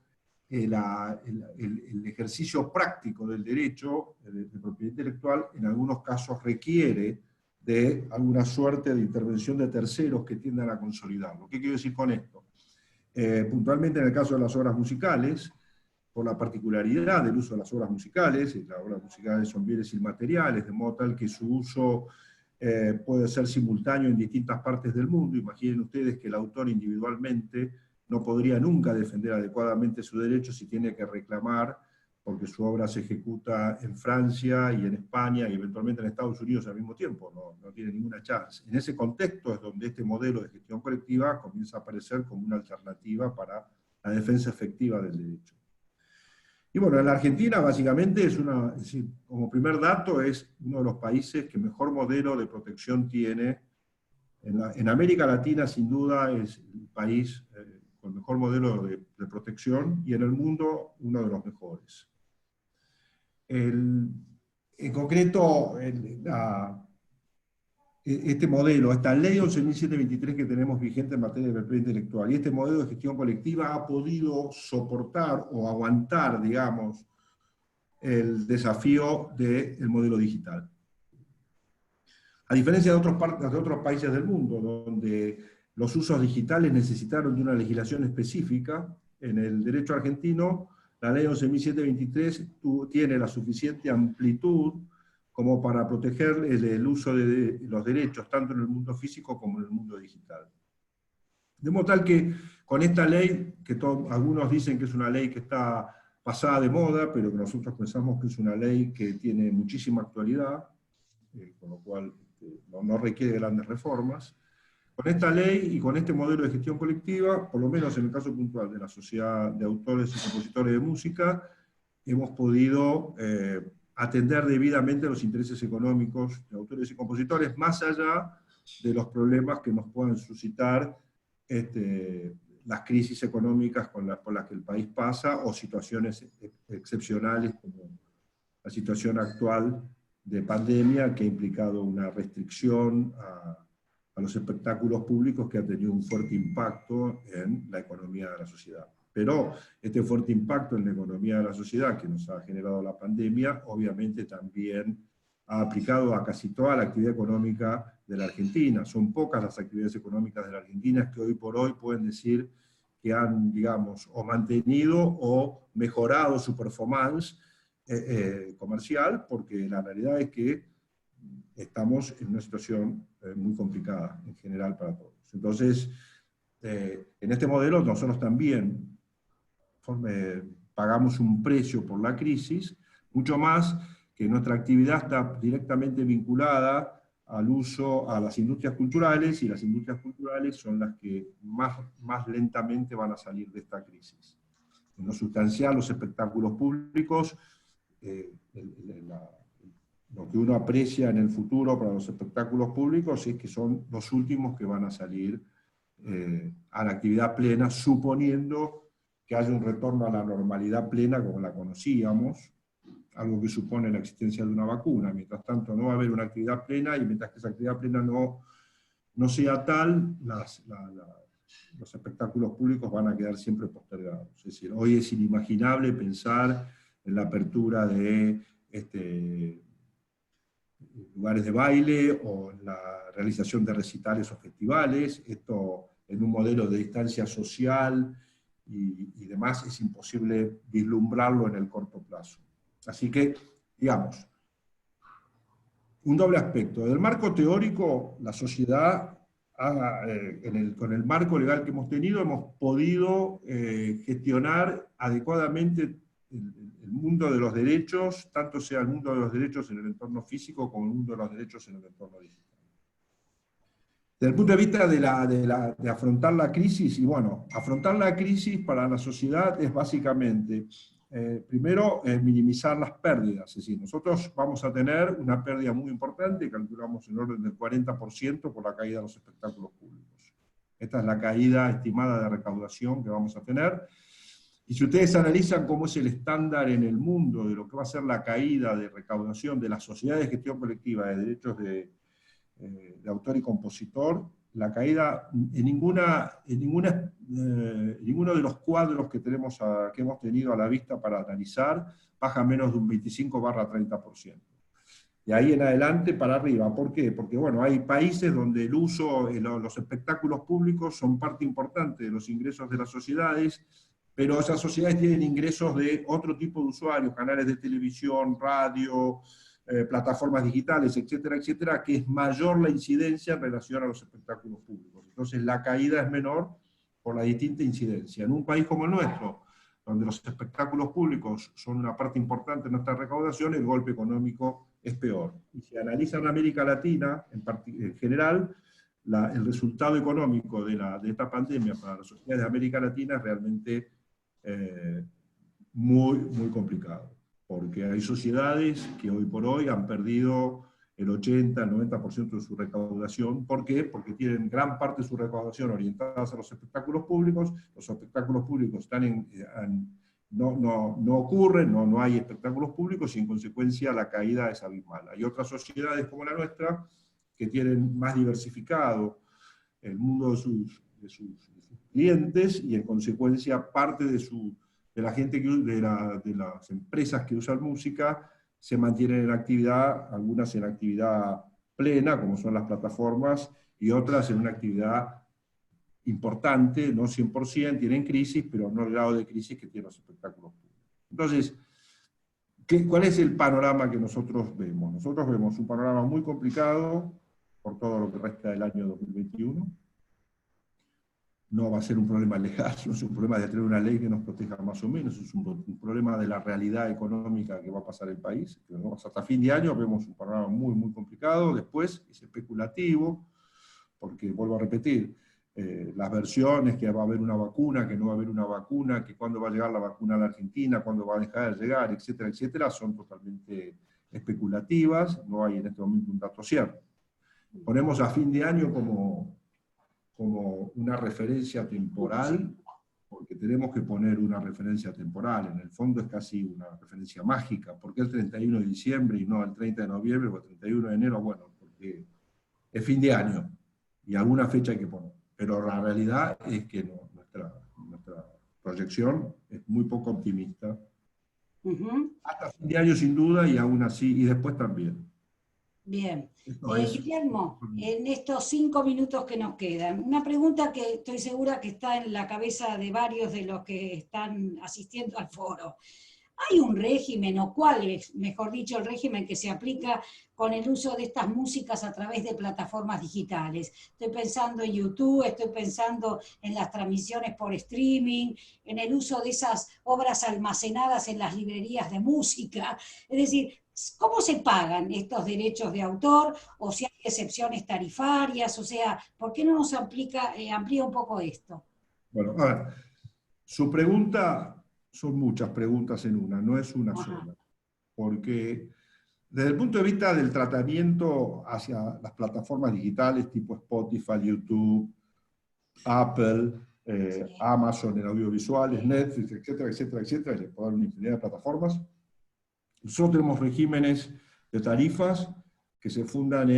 el ejercicio práctico del derecho de propiedad intelectual en algunos casos requiere de alguna suerte de intervención de terceros que tiendan a consolidarlo. ¿Qué quiero decir con esto? Puntualmente en el caso de las obras musicales, por la particularidad del uso de las obras musicales, y las obras musicales son bienes inmateriales, de modo tal que su uso puede ser simultáneo en distintas partes del mundo. Imaginen ustedes que el autor individualmente no podría nunca defender adecuadamente su derecho si tiene que reclamar porque su obra se ejecuta en Francia y en España y eventualmente en Estados Unidos al mismo tiempo, no tiene ninguna chance. En ese contexto es donde este modelo de gestión colectiva comienza a aparecer como una alternativa para la defensa efectiva del derecho. Y bueno, en la Argentina básicamente es decir, como primer dato, es uno de los países que mejor modelo de protección tiene. En América Latina sin duda es el país con mejor modelo de protección y en el mundo uno de los mejores. En concreto, este modelo, esta ley 11.723 que tenemos vigente en materia de propiedad intelectual, y este modelo de gestión colectiva ha podido soportar o aguantar, digamos, el desafío del modelo digital. A diferencia de otros países del mundo, donde los usos digitales necesitaron de una legislación específica, en el derecho argentino, la ley 11.723 tiene la suficiente amplitud como para proteger el uso de los derechos, tanto en el mundo físico como en el mundo digital. De modo tal que con esta ley, que algunos dicen que es una ley que está pasada de moda, pero que nosotros pensamos que es una ley que tiene muchísima actualidad, con lo cual no requiere grandes reformas. Con esta ley y con este modelo de gestión colectiva, por lo menos en el caso puntual de la Sociedad de Autores y Compositores de Música, hemos podido atender debidamente los intereses económicos de autores y compositores, más allá de los problemas que nos puedan suscitar las crisis económicas por las que el país pasa, o situaciones excepcionales como la situación actual de pandemia, que ha implicado una restricción a los espectáculos públicos que ha tenido un fuerte impacto en la economía de la sociedad. Pero este fuerte impacto en la economía de la sociedad que nos ha generado la pandemia, obviamente también ha aplicado a casi toda la actividad económica de la Argentina. Son pocas las actividades económicas de la Argentina que hoy por hoy pueden decir que han, digamos, o mantenido o mejorado su performance comercial, porque la realidad es que estamos en una situación muy complicada en general para todos. Entonces, en este modelo nosotros también pagamos un precio por la crisis, mucho más que nuestra actividad está directamente vinculada al uso a las industrias culturales, y las industrias culturales son las que más lentamente van a salir de esta crisis. En lo sustancial, los espectáculos públicos, lo que uno aprecia en el futuro para los espectáculos públicos es que son los últimos que van a salir a la actividad plena, suponiendo que haya un retorno a la normalidad plena como la conocíamos, algo que supone la existencia de una vacuna. Mientras tanto no va a haber una actividad plena, y mientras que esa actividad plena no sea tal, los espectáculos públicos van a quedar siempre postergados. Es decir, hoy es inimaginable pensar en la apertura de lugares de baile o en la realización de recitales o festivales. Esto, en un modelo de distancia social y demás, es imposible vislumbrarlo en el corto plazo. Así que, digamos, un doble aspecto. Del marco teórico, la sociedad, con el marco legal que hemos tenido, hemos podido gestionar adecuadamente el mundo de los derechos, tanto sea el mundo de los derechos en el entorno físico como el mundo de los derechos en el entorno digital. Desde el punto de vista de afrontar la crisis, y bueno, afrontar la crisis para la sociedad es básicamente, primero, minimizar las pérdidas. Es decir, nosotros vamos a tener una pérdida muy importante, calculamos en orden del 40% por la caída de los espectáculos públicos. Esta es la caída estimada de recaudación que vamos a tener. Y si ustedes analizan cómo es el estándar en el mundo de lo que va a ser la caída de recaudación de las sociedades de gestión colectiva de derechos de autor y compositor, la caída en ninguno de los cuadros que hemos tenido a la vista para analizar baja menos de un 25-30%. De ahí en adelante para arriba. ¿Por qué? Porque bueno, hay países donde el uso, los espectáculos públicos son parte importante de los ingresos de las sociedades, pero esas sociedades tienen ingresos de otro tipo de usuarios, canales de televisión, radio, plataformas digitales, etcétera, etcétera, que es mayor la incidencia en relación a los espectáculos públicos. Entonces la caída es menor por la distinta incidencia. En un país como el nuestro, donde los espectáculos públicos son una parte importante de nuestra recaudación, el golpe económico es peor. Y si analizan América Latina, en general, el resultado económico de esta pandemia para las sociedades de América Latina es realmente muy, muy complicado. Porque hay sociedades que hoy por hoy han perdido el 80, el 90% de su recaudación. ¿Por qué? Porque tienen gran parte de su recaudación orientadas a los espectáculos públicos. Los espectáculos públicos no ocurren, no hay espectáculos públicos, y en consecuencia la caída es abismal. Hay otras sociedades como la nuestra que tienen más diversificado el mundo de sus clientes, y en consecuencia parte de la gente, de las empresas que usan música, se mantienen en actividad, algunas en actividad plena, como son las plataformas, y otras en una actividad importante, no 100%, tienen crisis, pero no el grado de crisis que tienen los espectáculos públicos. Entonces, ¿cuál es el panorama que nosotros vemos? Nosotros vemos un panorama muy complicado por todo lo que resta del año 2021. No va a ser un problema legal, no es un problema de tener una ley que nos proteja más o menos, es un problema de la realidad económica que va a pasar el país. Hasta fin de año vemos un panorama muy, muy complicado. Después es especulativo, porque, vuelvo a repetir, las versiones, que va a haber una vacuna, que no va a haber una vacuna, que cuándo va a llegar la vacuna a la Argentina, cuándo va a dejar de llegar, etcétera, etcétera, son totalmente especulativas, no hay en este momento un dato cierto. Ponemos a fin de año como una referencia temporal, porque tenemos que poner una referencia temporal. En el fondo es casi una referencia mágica. ¿Por qué el 31 de diciembre y no el 30 de noviembre o el 31 de enero? Bueno, porque es fin de año y alguna fecha hay que poner. Pero la realidad es que nuestra proyección es muy poco optimista. Hasta fin de año sin duda, y aún así, y después también. Bien. Guillermo, en estos 5 minutos que nos quedan, una pregunta que estoy segura que está en la cabeza de varios de los que están asistiendo al foro. ¿Hay un régimen, o cuál es, mejor dicho, el régimen que se aplica con el uso de estas músicas a través de plataformas digitales? Estoy pensando en YouTube, estoy pensando en las transmisiones por streaming, en el uso de esas obras almacenadas en las librerías de música. Es decir, ¿cómo se pagan estos derechos de autor? O si hay excepciones tarifarias, o sea, ¿por qué no nos amplía un poco esto? Bueno, a ver, su pregunta... Son muchas preguntas en una, no es una sola. Porque desde el punto de vista del tratamiento hacia las plataformas digitales tipo Spotify, YouTube, Apple, Amazon en audiovisuales, Netflix, etcétera, etcétera, etcétera, y les puedo dar una infinidad de plataformas. Nosotros tenemos regímenes de tarifas que se fundan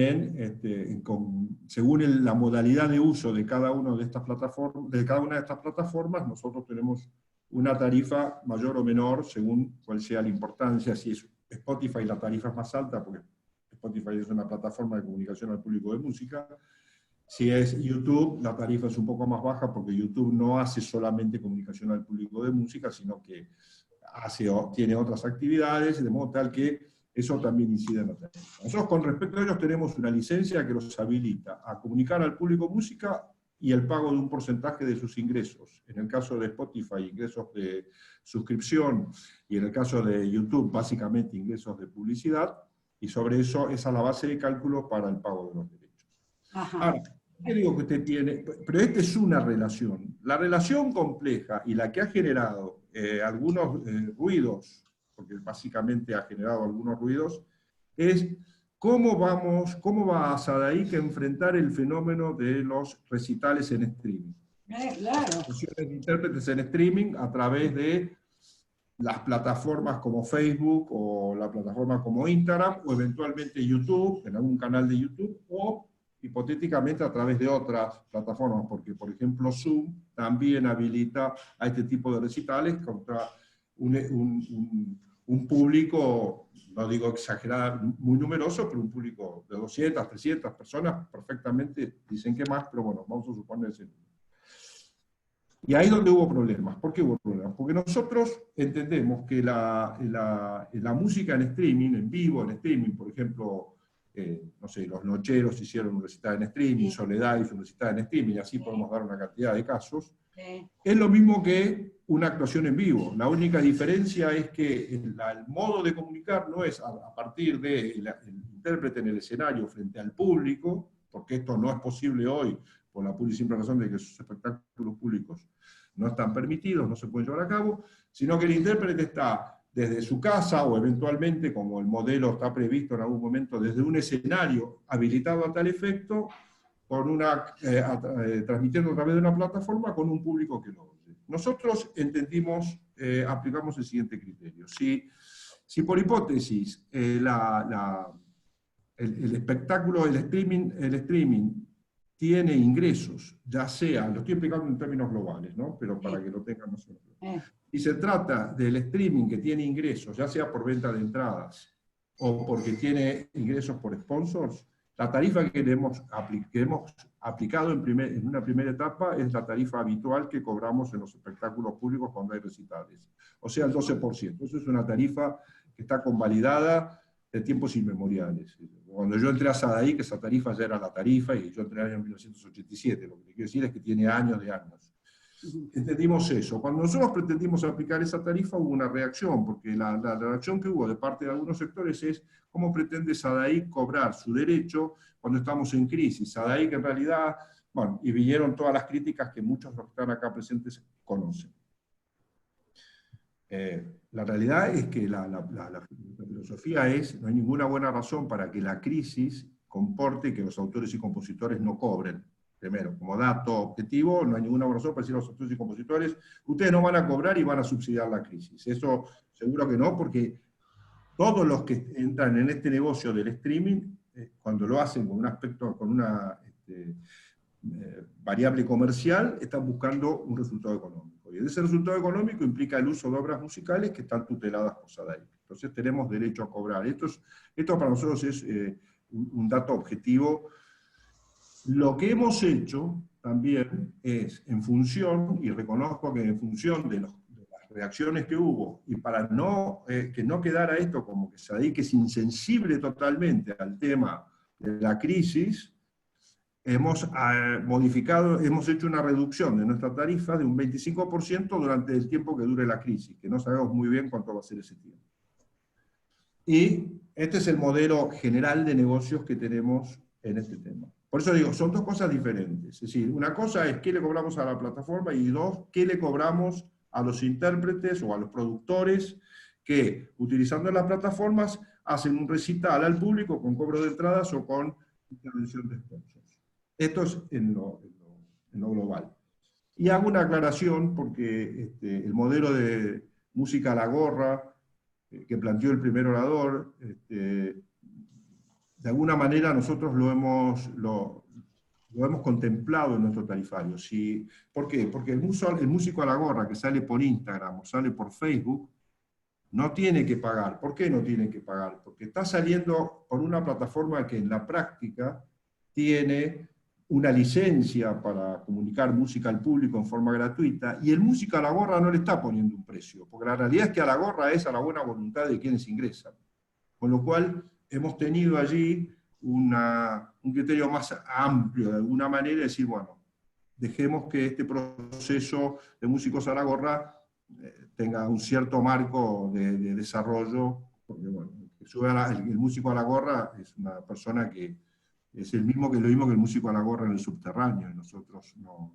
según la modalidad de uso de cada una de estas plataformas, nosotros tenemos una tarifa mayor o menor según cuál sea la importancia. Si es Spotify, la tarifa es más alta, porque Spotify es una plataforma de comunicación al público de música. Si es YouTube, la tarifa es un poco más baja, porque YouTube no hace solamente comunicación al público de música, sino que tiene otras actividades, de modo tal que eso también incide en la tarifa. Nosotros, con respecto a ellos, tenemos una licencia que los habilita a comunicar al público música y el pago de un porcentaje de sus ingresos. En el caso de Spotify, ingresos de suscripción, y en el caso de YouTube, básicamente ingresos de publicidad, y sobre eso, esa es la base de cálculo para el pago de los derechos. Ajá. Ahora, ¿qué digo que usted tiene? Pero esta es una relación. La relación compleja y la que ha generado algunos ruidos, porque básicamente ha generado algunos ruidos, es cómo va Sadaic a enfrentar el fenómeno de los recitales en streaming. Claro. De intérpretes en streaming a través de las plataformas como Facebook, o la plataforma como Instagram, o eventualmente YouTube, en algún canal de YouTube, o hipotéticamente a través de otras plataformas, porque por ejemplo Zoom también habilita a este tipo de recitales contra un público, no digo exagerado, muy numeroso, pero un público de 200, 300 personas, perfectamente, dicen que más, pero bueno, vamos a suponer ese número. Y ahí es donde hubo problemas. ¿Por qué hubo problemas? Porque nosotros entendemos que la música en streaming, en vivo, en streaming, por ejemplo, no sé, Los Nocheros hicieron un recital en streaming, Soledad hizo un recital en streaming, y así podemos dar una cantidad de casos. Es lo mismo que una actuación en vivo. La única diferencia es que el modo de comunicar no es a partir del intérprete en el escenario frente al público, porque esto no es posible hoy, por la pura y simple razón de que sus espectáculos públicos no están permitidos, no se pueden llevar a cabo, sino que el intérprete está desde su casa, o eventualmente, como el modelo está previsto en algún momento, desde un escenario habilitado a tal efecto, transmitiendo a través de una plataforma con un público que lo oye. Nosotros aplicamos el siguiente criterio. Si por hipótesis el espectáculo, el streaming tiene ingresos, ya sea, lo estoy explicando en términos globales, ¿no? Pero para que lo tengan nosotros. Si se trata del streaming que tiene ingresos, ya sea por venta de entradas o porque tiene ingresos por sponsors, la tarifa que hemos aplicado en una primera etapa es la tarifa habitual que cobramos en los espectáculos públicos cuando hay recitales. O sea, el 12%. Eso es una tarifa que está convalidada de tiempos inmemoriales. Cuando yo entré a Sadaic, esa tarifa ya era la tarifa, y yo entré en el año 1987. Lo que quiero decir es que tiene años de años. Entendimos eso. Cuando nosotros pretendimos aplicar esa tarifa, hubo una reacción, porque la reacción que hubo de parte de algunos sectores es cómo pretende Sadaic cobrar su derecho cuando estamos en crisis. Sadaic, en realidad, bueno, y vinieron todas las críticas que muchos de los que están acá presentes conocen. La realidad es que la filosofía es: no hay ninguna buena razón para que la crisis comporte que los autores y compositores no cobren. Primero, como dato objetivo, no hay ninguna razón para decir a los autores y compositores: ustedes no van a cobrar y van a subsidiar la crisis. Eso seguro que no, porque todos los que entran en este negocio del streaming, cuando lo hacen con un aspecto, con una variable comercial, están buscando un resultado económico. Y ese resultado económico implica el uso de obras musicales que están tuteladas por Sadaic. Entonces tenemos derecho a cobrar. Esto para nosotros es un dato objetivo. Lo que hemos hecho también es, en función, y reconozco que en función de las reacciones que hubo, y para que no quedara esto como que Sadaic es insensible totalmente al tema de la crisis, hemos hecho una reducción de nuestra tarifa de un 25% durante el tiempo que dure la crisis, que no sabemos muy bien cuánto va a ser ese tiempo. Y este es el modelo general de negocios que tenemos en este tema. Por eso digo, son dos cosas diferentes. Es decir, una cosa es qué le cobramos a la plataforma, y dos, qué le cobramos a los intérpretes o a los productores que, utilizando las plataformas, hacen un recital al público con cobro de entradas o con intervención de sponsors. Esto es en lo global. Y hago una aclaración porque el modelo de música a la gorra que planteó el primer orador, de alguna manera nosotros lo hemos contemplado en nuestro tarifario. ¿Por qué? Porque el músico a la gorra que sale por Instagram o sale por Facebook no tiene que pagar. ¿Por qué no tiene que pagar? Porque está saliendo por una plataforma que en la práctica tiene una licencia para comunicar música al público en forma gratuita, y el músico a la gorra no le está poniendo un precio, porque la realidad es que a la gorra es a la buena voluntad de quienes ingresan. Con lo cual hemos tenido allí un criterio más amplio, de alguna manera, de decir, bueno, dejemos que este proceso de músicos a la gorra tenga un cierto marco de desarrollo, porque bueno, el músico a la gorra es una persona que es lo mismo que el músico a la gorra en el subterráneo, y nosotros no,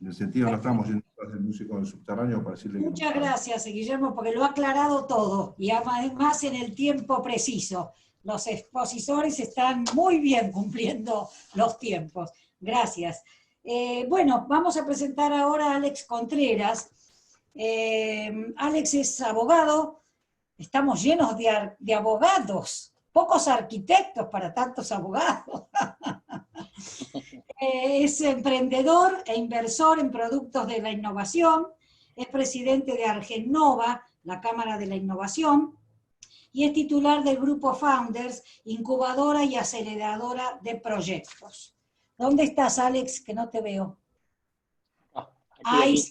en el sentido no estamos yendo detrás del músico en el subterráneo para decirle que Muchas gracias, Guillermo, porque lo ha aclarado todo, y además en el tiempo preciso. Los expositores están muy bien cumpliendo los tiempos. Gracias. Bueno, vamos a presentar ahora a Alex Contreras. Alex es abogado, estamos llenos de abogados, pocos arquitectos para tantos abogados. Es emprendedor e inversor en productos de la innovación, es presidente de Argenova, la Cámara de la Innovación, y es titular del grupo Founders, incubadora y aceleradora de proyectos. ¿Dónde estás, Alex? Que no te veo. Ahí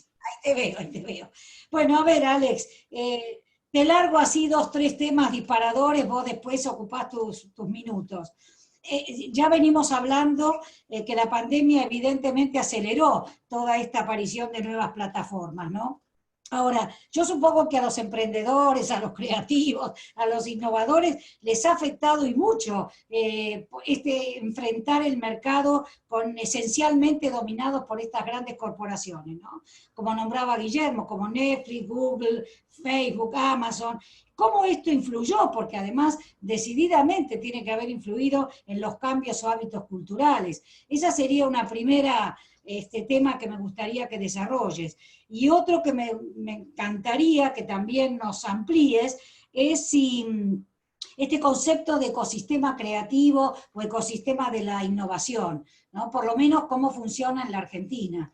te veo. Bueno, a ver, Alex, te largo así 2, 3 temas disparadores, vos después ocupás tus minutos. Ya venimos hablando que la pandemia evidentemente aceleró toda esta aparición de nuevas plataformas, ¿no? Ahora, yo supongo que a los emprendedores, a los creativos, a los innovadores, les ha afectado y mucho enfrentar el mercado esencialmente dominados por estas grandes corporaciones, ¿no? Como nombraba Guillermo, como Netflix, Google, Facebook, Amazon. ¿Cómo esto influyó? Porque además decididamente tiene que haber influido en los cambios o hábitos culturales. Esa sería una primera tema que me gustaría que desarrolles. Y otro que me encantaría que también nos amplíes es si este concepto de ecosistema creativo o ecosistema de la innovación, ¿no? Por lo menos cómo funciona en la Argentina.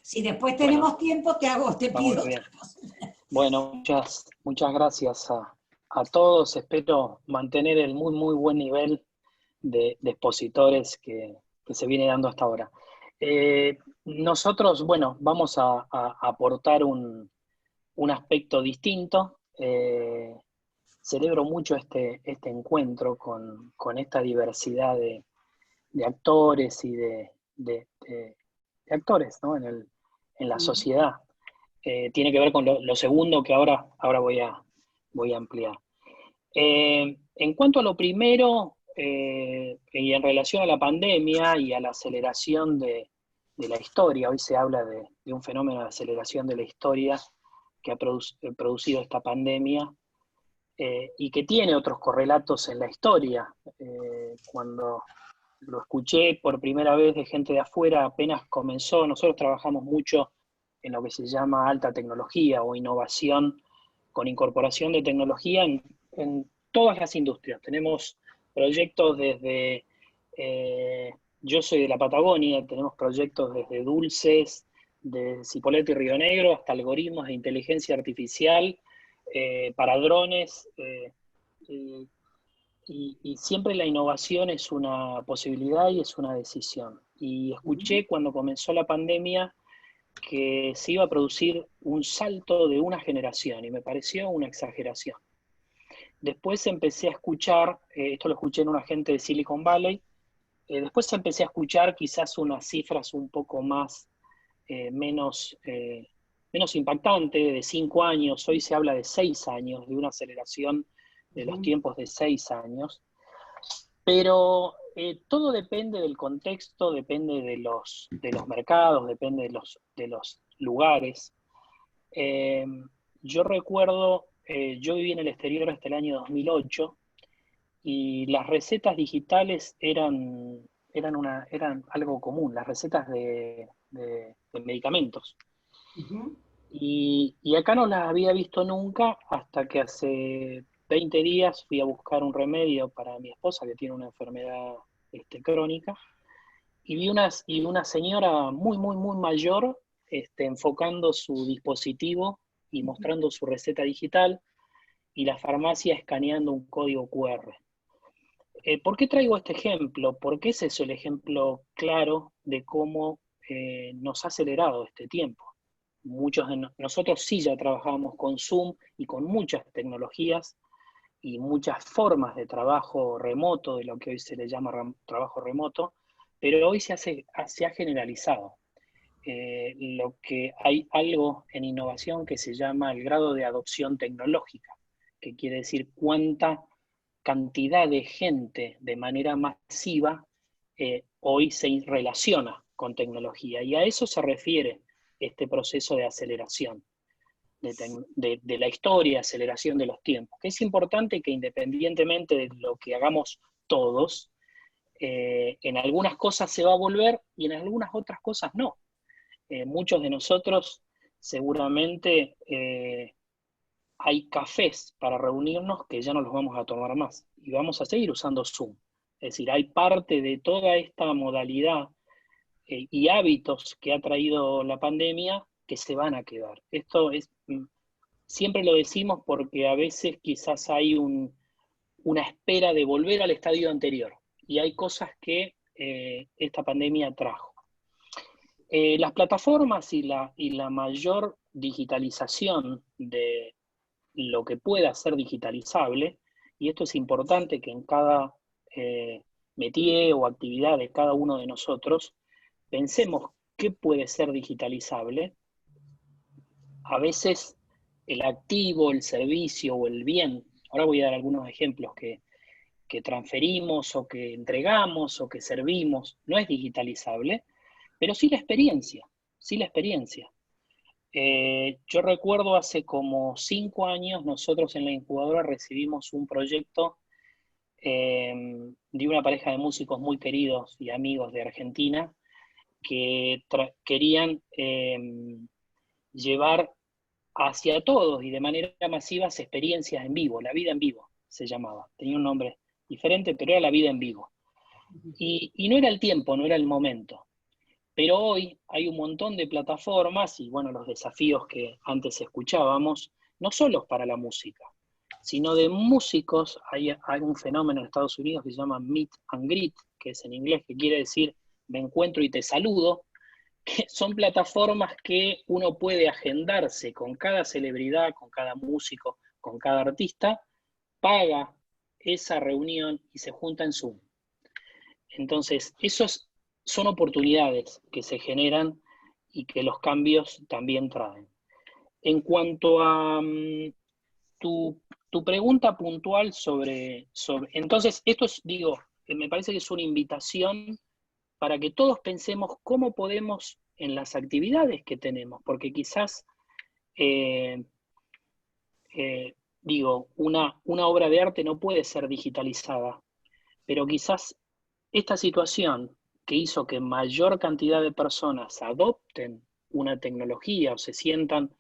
Si después tenemos tiempo, te pido otra cosa. Bueno, muchas gracias a todos. Espero mantener el muy buen nivel de expositores que se viene dando hasta ahora. Nosotros, bueno, vamos a aportar un aspecto distinto. Celebro mucho este encuentro con esta diversidad de actores y de actores, ¿no? en la sociedad. Tiene que ver con lo segundo que ahora voy a ampliar. En cuanto a lo primero, y en relación a la pandemia y a la aceleración de la historia, hoy se habla de un fenómeno de aceleración de la historia que ha producido esta pandemia, y que tiene otros correlatos en la historia. Cuando lo escuché por primera vez de gente de afuera, apenas comenzó, nosotros trabajamos mucho en lo que se llama alta tecnología o innovación con incorporación de tecnología en todas las industrias. Tenemos proyectos desde, yo soy de la Patagonia, tenemos proyectos desde dulces, de Cipolletti y Río Negro, hasta algoritmos de inteligencia artificial, para drones, y siempre la innovación es una posibilidad y es una decisión. Y escuché cuando comenzó la pandemia que se iba a producir un salto de una generación, y me pareció una exageración. Después empecé a escuchar, esto lo escuché en un agente de Silicon Valley, después empecé a escuchar quizás unas cifras un poco más, menos impactantes, de 5 años, hoy se habla de 6 años, de una aceleración de los tiempos de 6 años, pero todo depende del contexto, depende de los mercados, depende de los lugares. Yo recuerdo, yo viví en el exterior hasta el año 2008, y las recetas digitales eran eran algo común, las recetas de medicamentos. Ujú. Y acá no las había visto nunca hasta que hace 20 días fui a buscar un remedio para mi esposa que tiene una enfermedad crónica, y vi una señora muy, muy, muy mayor enfocando su dispositivo y mostrando su receta digital, y la farmacia escaneando un código QR. ¿Por qué traigo este ejemplo? Porque ese es el ejemplo claro de cómo nos ha acelerado este tiempo. Muchos de nosotros sí ya trabajábamos con Zoom y con muchas tecnologías y muchas formas de trabajo remoto, de lo que hoy se le llama trabajo remoto, pero hoy se ha generalizado. Lo que hay algo en innovación que se llama el grado de adopción tecnológica, que quiere decir cuánta cantidad de gente de manera masiva hoy se relaciona con tecnología. Y a eso se refiere este proceso de aceleración de la historia, aceleración de los tiempos, que es importante que independientemente de lo que hagamos todos, en algunas cosas se va a volver y en algunas otras cosas no. Muchos de nosotros seguramente hay cafés para reunirnos que ya no los vamos a tomar más y vamos a seguir usando Zoom. Es decir, hay parte de toda esta modalidad y hábitos que ha traído la pandemia que se van a quedar. Esto es, siempre lo decimos porque a veces quizás hay una espera de volver al estadio anterior y hay cosas que esta pandemia trajo. Las plataformas y la mayor digitalización de lo que pueda ser digitalizable, y esto es importante que en cada métier o actividad de cada uno de nosotros pensemos qué puede ser digitalizable. A veces el activo, el servicio o el bien, ahora voy a dar algunos ejemplos que transferimos o que entregamos o que servimos, no es digitalizable, pero sí la experiencia, sí la experiencia. Yo recuerdo hace como 5 años, nosotros en la incubadora recibimos un proyecto de una pareja de músicos muy queridos y amigos de Argentina que querían llevar hacia todos y de manera masiva experiencias en vivo, la vida en vivo se llamaba, tenía un nombre diferente, pero era la vida en vivo. Y no era el tiempo, no era el momento. Pero hoy hay un montón de plataformas y bueno, los desafíos que antes escuchábamos, no solo para la música, sino de músicos. Hay un fenómeno en Estados Unidos que se llama Meet and Greet, que es en inglés, que quiere decir me encuentro y te saludo, que son plataformas que uno puede agendarse con cada celebridad, con cada músico, con cada artista, paga esa reunión y se junta en Zoom. Entonces, esos son oportunidades que se generan y que los cambios también traen. En cuanto a tu pregunta puntual sobre... Entonces, esto es, digo, me parece que es una invitación para que todos pensemos cómo podemos en las actividades que tenemos, porque quizás, digo, una obra de arte no puede ser digitalizada, pero quizás esta situación que hizo que mayor cantidad de personas adopten una tecnología o se sientan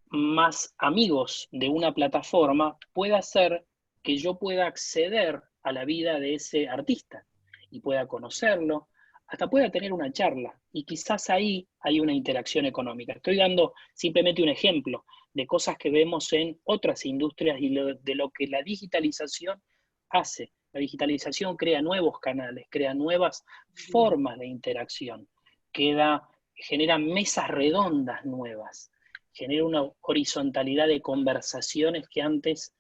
más amigos de una plataforma, puede hacer que yo pueda acceder a la vida de ese artista y pueda conocerlo, hasta pueda tener una charla, y quizás ahí hay una interacción económica. Estoy dando simplemente un ejemplo de cosas que vemos en otras industrias y de lo que la digitalización hace. La digitalización crea nuevos canales, crea nuevas formas de interacción, genera mesas redondas nuevas, genera una horizontalidad de conversaciones que antes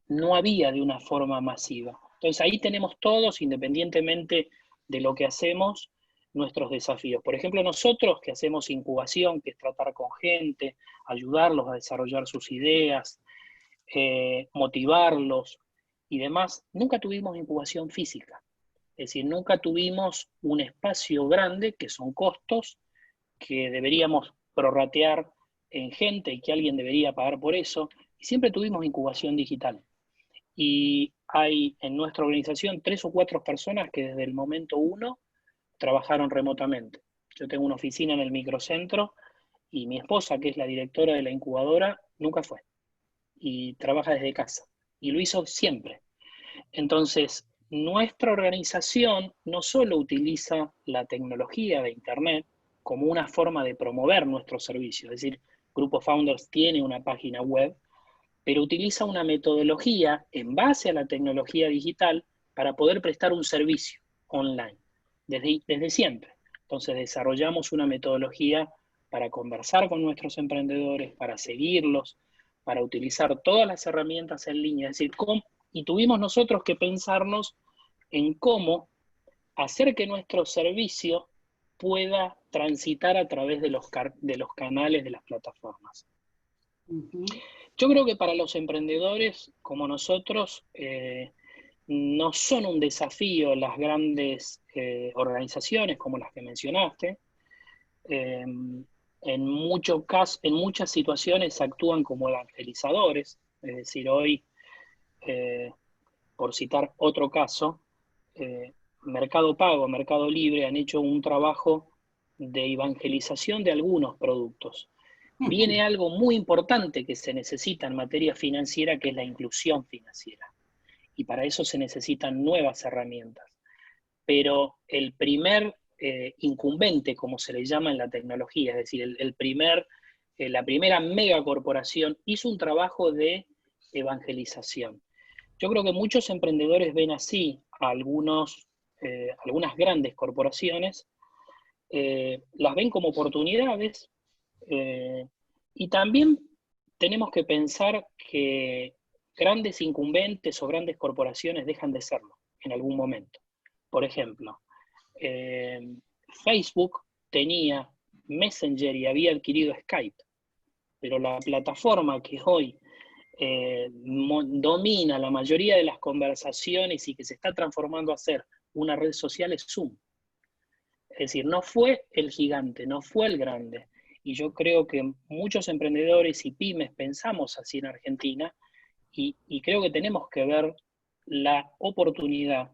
no había de una forma masiva. Entonces ahí tenemos todos, independientemente de lo que hacemos, nuestros desafíos. Por ejemplo, nosotros que hacemos incubación, que es tratar con gente, ayudarlos a desarrollar sus ideas, motivarlos y demás, nunca tuvimos incubación física. Es decir, nunca tuvimos un espacio grande, que son costos, que deberíamos prorratear en gente y que alguien debería pagar por eso, y siempre tuvimos incubación digital. Y hay en nuestra organización 3 o 4 personas que desde el momento 1 trabajaron remotamente. Yo tengo una oficina en el microcentro y mi esposa, que es la directora de la incubadora, nunca fue. Y trabaja desde casa. Y lo hizo siempre. Entonces, nuestra organización no solo utiliza la tecnología de Internet como una forma de promover nuestro servicio, es decir, Grupo Founders tiene una página web, pero utiliza una metodología en base a la tecnología digital para poder prestar un servicio online, desde siempre. Entonces desarrollamos una metodología para conversar con nuestros emprendedores, para seguirlos, para utilizar todas las herramientas en línea, es decir, y tuvimos nosotros que pensarnos en cómo hacer que nuestro servicio pueda transitar a través de los canales de las plataformas. Yo creo que para los emprendedores como nosotros no son un desafío las grandes organizaciones como las que mencionaste. En muchas situaciones actúan como evangelizadores, es decir, hoy, por citar otro caso, Mercado Pago, Mercado Libre han hecho un trabajo de evangelización de algunos productos. Viene algo muy importante que se necesita en materia financiera, que es la inclusión financiera. Y para eso se necesitan nuevas herramientas. Pero el primer incumbente, como se le llama en la tecnología, es decir, la primera megacorporación hizo un trabajo de evangelización. Yo creo que muchos emprendedores ven así a algunas grandes corporaciones, las ven como oportunidades, y también tenemos que pensar que grandes incumbentes o grandes corporaciones dejan de serlo en algún momento. Por ejemplo, Facebook tenía Messenger y había adquirido Skype, pero la plataforma que hoy domina la mayoría de las conversaciones y que se está transformando a ser una red social es Zoom. Es decir, no fue el gigante, no fue el grande. Y yo creo que muchos emprendedores y pymes pensamos así en Argentina y creo que tenemos que ver la oportunidad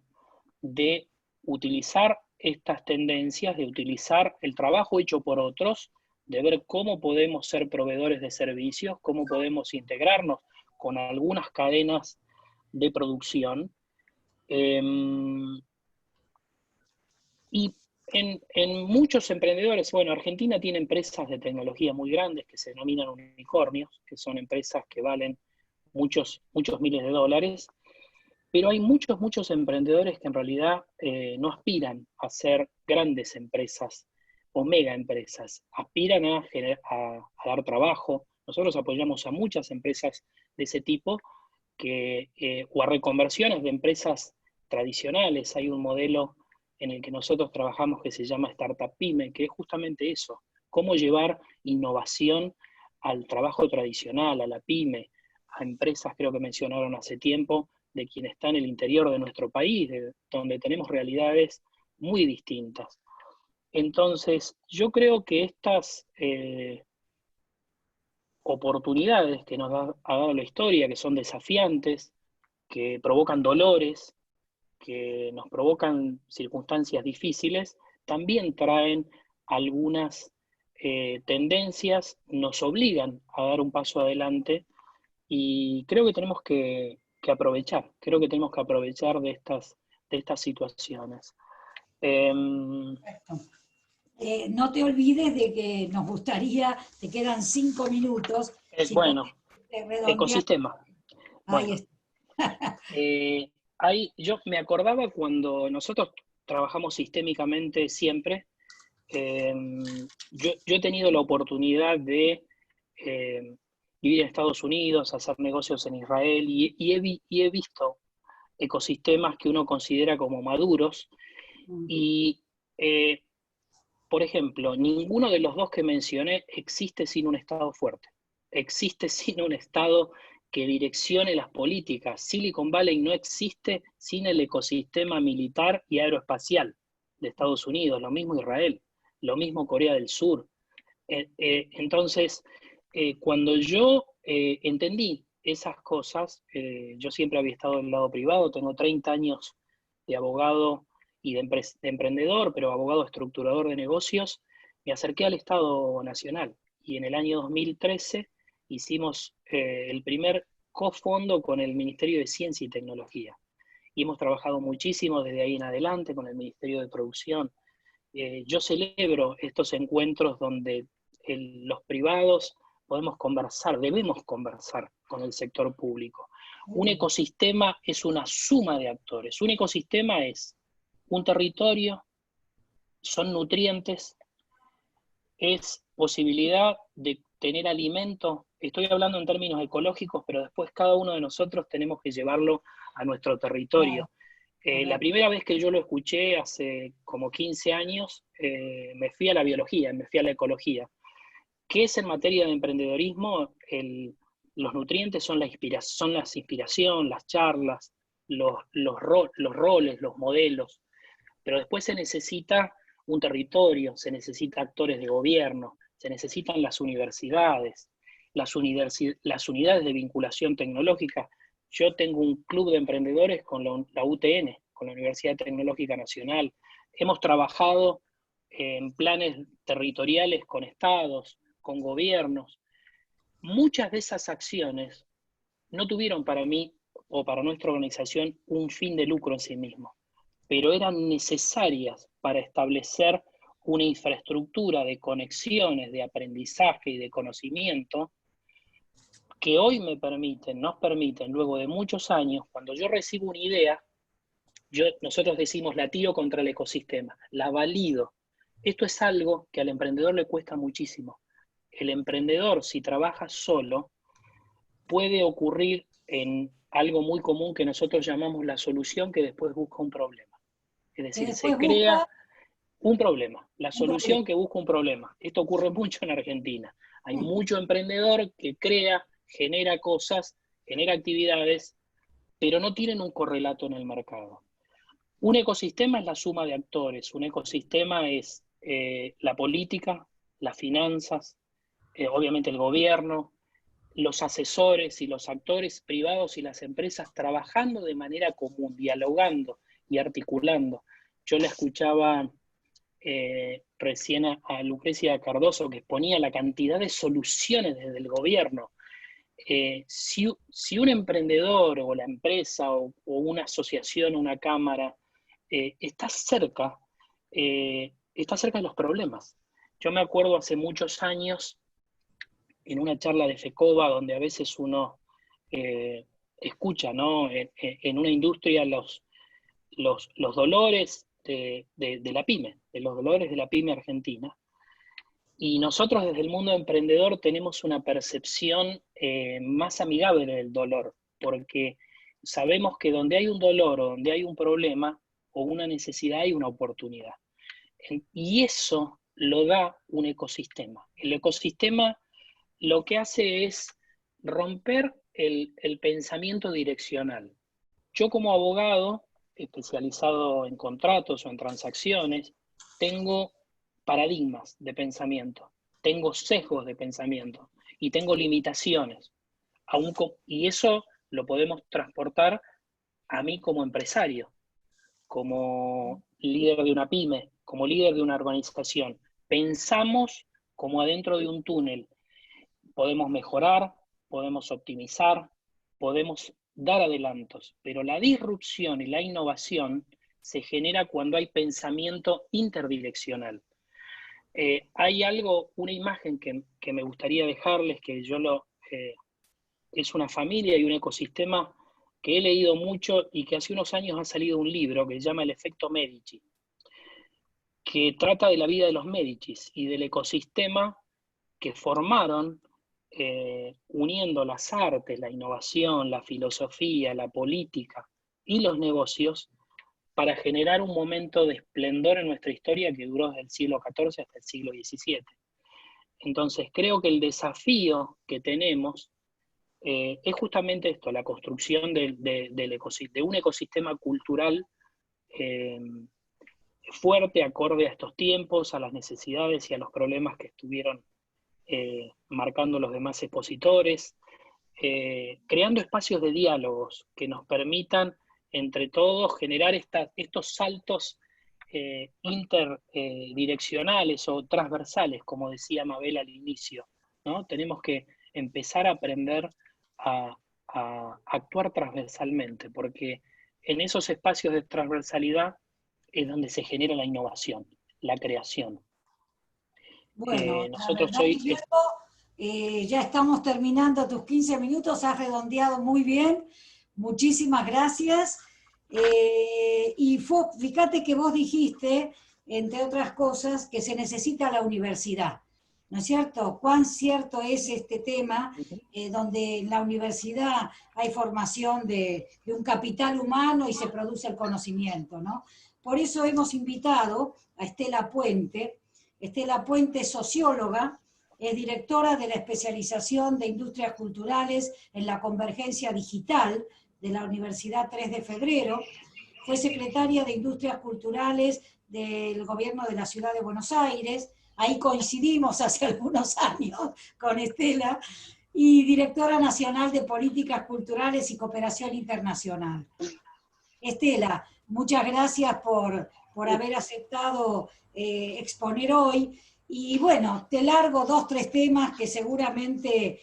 de utilizar estas tendencias, de utilizar el trabajo hecho por otros, de ver cómo podemos ser proveedores de servicios, cómo podemos integrarnos con algunas cadenas de producción. Y en muchos emprendedores, bueno, Argentina tiene empresas de tecnología muy grandes que se denominan unicornios, que son empresas que valen muchos miles de dólares, pero hay muchos emprendedores que en realidad no aspiran a ser grandes empresas o mega empresas, aspiran a dar trabajo. Nosotros apoyamos a muchas empresas de ese tipo o a reconversiones de empresas tradicionales. Hay un modelo en el que nosotros trabajamos que se llama Startup Pyme, que es justamente eso, cómo llevar innovación al trabajo tradicional, a la pyme, a empresas, creo que mencionaron hace tiempo, de quien está en el interior de nuestro país, donde tenemos realidades muy distintas. Entonces, yo creo que estas oportunidades que nos ha dado la historia, que son desafiantes, que provocan dolores, que nos provocan circunstancias difíciles, también traen algunas tendencias, nos obligan a dar un paso adelante y creo que tenemos que aprovechar, de estas situaciones. No te olvides de que nos gustaría, te quedan 5 minutos. Bueno, ecosistema. Ahí bueno, está. Yo me acordaba cuando nosotros trabajamos sistémicamente siempre. Yo he tenido la oportunidad de vivir en Estados Unidos, hacer negocios en Israel y he visto ecosistemas que uno considera como maduros y, por ejemplo, ninguno de los dos que mencioné existe sin un Estado fuerte, existe sin un Estado que direccione las políticas. Silicon Valley no existe sin el ecosistema militar y aeroespacial de Estados Unidos, lo mismo Israel, lo mismo Corea del Sur. Entonces, cuando yo entendí esas cosas, yo siempre había estado del lado privado, tengo 30 años de abogado y de emprendedor, pero abogado estructurador de negocios. Me acerqué al Estado Nacional y en el año 2013 hicimos el primer cofondo con el Ministerio de Ciencia y Tecnología. Y hemos trabajado muchísimo desde ahí en adelante con el Ministerio de Producción. Yo celebro estos encuentros donde los privados podemos conversar, debemos conversar con el sector público. Un ecosistema es una suma de actores. Un ecosistema es un territorio, son nutrientes, es posibilidad de tener alimento. Estoy hablando en términos ecológicos, pero después cada uno de nosotros tenemos que llevarlo a nuestro territorio. La primera vez que yo lo escuché, hace como 15 años, me fui a la biología, me fui a la ecología. ¿Qué es en materia de emprendedorismo? Los nutrientes son la inspiración, las charlas, los roles, los modelos, pero después se necesita un territorio, se necesita actores de gobierno, se necesitan las universidades, las unidades de vinculación tecnológica. Yo tengo un club de emprendedores con la UTN, con la Universidad Tecnológica Nacional. Hemos trabajado en planes territoriales con estados, con gobiernos. Muchas de esas acciones no tuvieron para mí o para nuestra organización un fin de lucro en sí mismo, pero eran necesarias para establecer una infraestructura de conexiones, de aprendizaje y de conocimiento que hoy nos permiten, luego de muchos años, cuando yo recibo una idea, nosotros decimos la tiro contra el ecosistema, la valido. Esto es algo que al emprendedor le cuesta muchísimo. El emprendedor, si trabaja solo, puede ocurrir en algo muy común que nosotros llamamos la solución que después busca un problema. Es decir, se crea un problema, la solución que busca un problema. Esto ocurre mucho en Argentina. Hay mucho emprendedor que crea, genera cosas, genera actividades, pero no tienen un correlato en el mercado. Un ecosistema es la suma de actores, un ecosistema es la política, las finanzas, obviamente el gobierno, los asesores y los actores privados y las empresas trabajando de manera común, dialogando y articulando. Yo la escuchaba recién a Lucrecia Cardoso, que exponía la cantidad de soluciones desde el gobierno. Si un emprendedor o la empresa o una asociación, una cámara, está cerca de los problemas. Yo me acuerdo hace muchos años, en una charla de FECOBA, donde a veces uno escucha, ¿no? En una industria los dolores de la pyme, de los dolores de la pyme argentina. Y nosotros desde el mundo emprendedor tenemos una percepción más amigable del dolor, porque sabemos que donde hay un dolor o donde hay un problema o una necesidad hay una oportunidad. Y eso lo da un ecosistema. El ecosistema lo que hace es romper el pensamiento direccional. Yo como abogado, especializado en contratos o en transacciones, tengo paradigmas de pensamiento, tengo sesgos de pensamiento y tengo limitaciones. Y eso lo podemos transportar a mí como empresario, como líder de una pyme, como líder de una organización. Pensamos como adentro de un túnel. Podemos mejorar, podemos optimizar, podemos dar adelantos, pero la disrupción y la innovación se genera cuando hay pensamiento interdireccional. Hay una imagen que me gustaría dejarles, que es una familia y un ecosistema que he leído mucho y que hace unos años ha salido un libro que se llama El efecto Medici, que trata de la vida de los Medicis y del ecosistema que formaron uniendo las artes, la innovación, la filosofía, la política y los negocios para generar un momento de esplendor en nuestra historia que duró desde el siglo XIV hasta el siglo XVII. Entonces creo que el desafío que tenemos es justamente esto, la construcción de un ecosistema cultural fuerte, acorde a estos tiempos, a las necesidades y a los problemas que estuvieron marcando los demás expositores. creando espacios de diálogos que nos permitan entre todos generar estos saltos interdireccionales o transversales, como decía Mabel al inicio, ¿no? Tenemos que empezar a aprender a actuar transversalmente, porque en esos espacios de transversalidad es donde se genera la innovación, la creación. Bueno, Nosotros la verdad, Guillermo, ya estamos terminando tus 15 minutos, has redondeado muy bien, muchísimas gracias. Y fíjate que vos dijiste, entre otras cosas, que se necesita la universidad, ¿no es cierto? ¿Cuán cierto es este tema, donde en la universidad hay formación de un capital humano y se produce el conocimiento, ¿no? Por eso hemos invitado a Estela Puente. Estela Puente es socióloga, es directora de la especialización de Industrias Culturales en la Convergencia Digital de la Universidad 3 de Febrero, fue secretaria de Industrias Culturales del Gobierno de la Ciudad de Buenos Aires, ahí coincidimos hace algunos años con Estela, y directora nacional de Políticas Culturales y Cooperación Internacional. Estela, muchas gracias por haber aceptado exponer hoy. Y bueno, te largo 2 o 3 temas que seguramente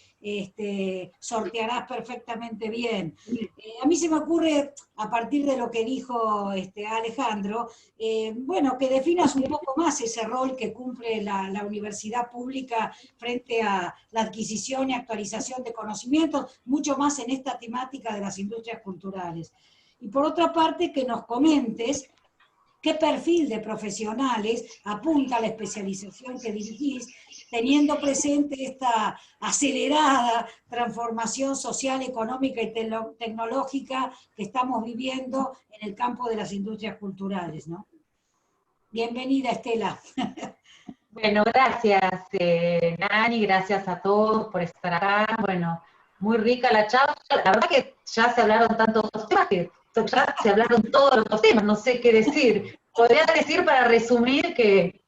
sortearás perfectamente bien. A mí se me ocurre, a partir de lo que dijo Alejandro, bueno, que definas un poco más ese rol que cumple la universidad pública frente a la adquisición y actualización de conocimientos, mucho más en esta temática de las industrias culturales. Y por otra parte, que nos comentes qué perfil de profesionales apunta a la especialización que dirigís, teniendo presente esta acelerada transformación social, económica y tecnológica que estamos viviendo en el campo de las industrias culturales, ¿no? Bienvenida, Estela. Bueno, gracias, Nani, gracias a todos por estar acá. Bueno, muy rica la charla. La verdad que ya se hablaron tantos temas que ya se hablaron todos los temas, no sé qué decir. Podría decir, para resumir, que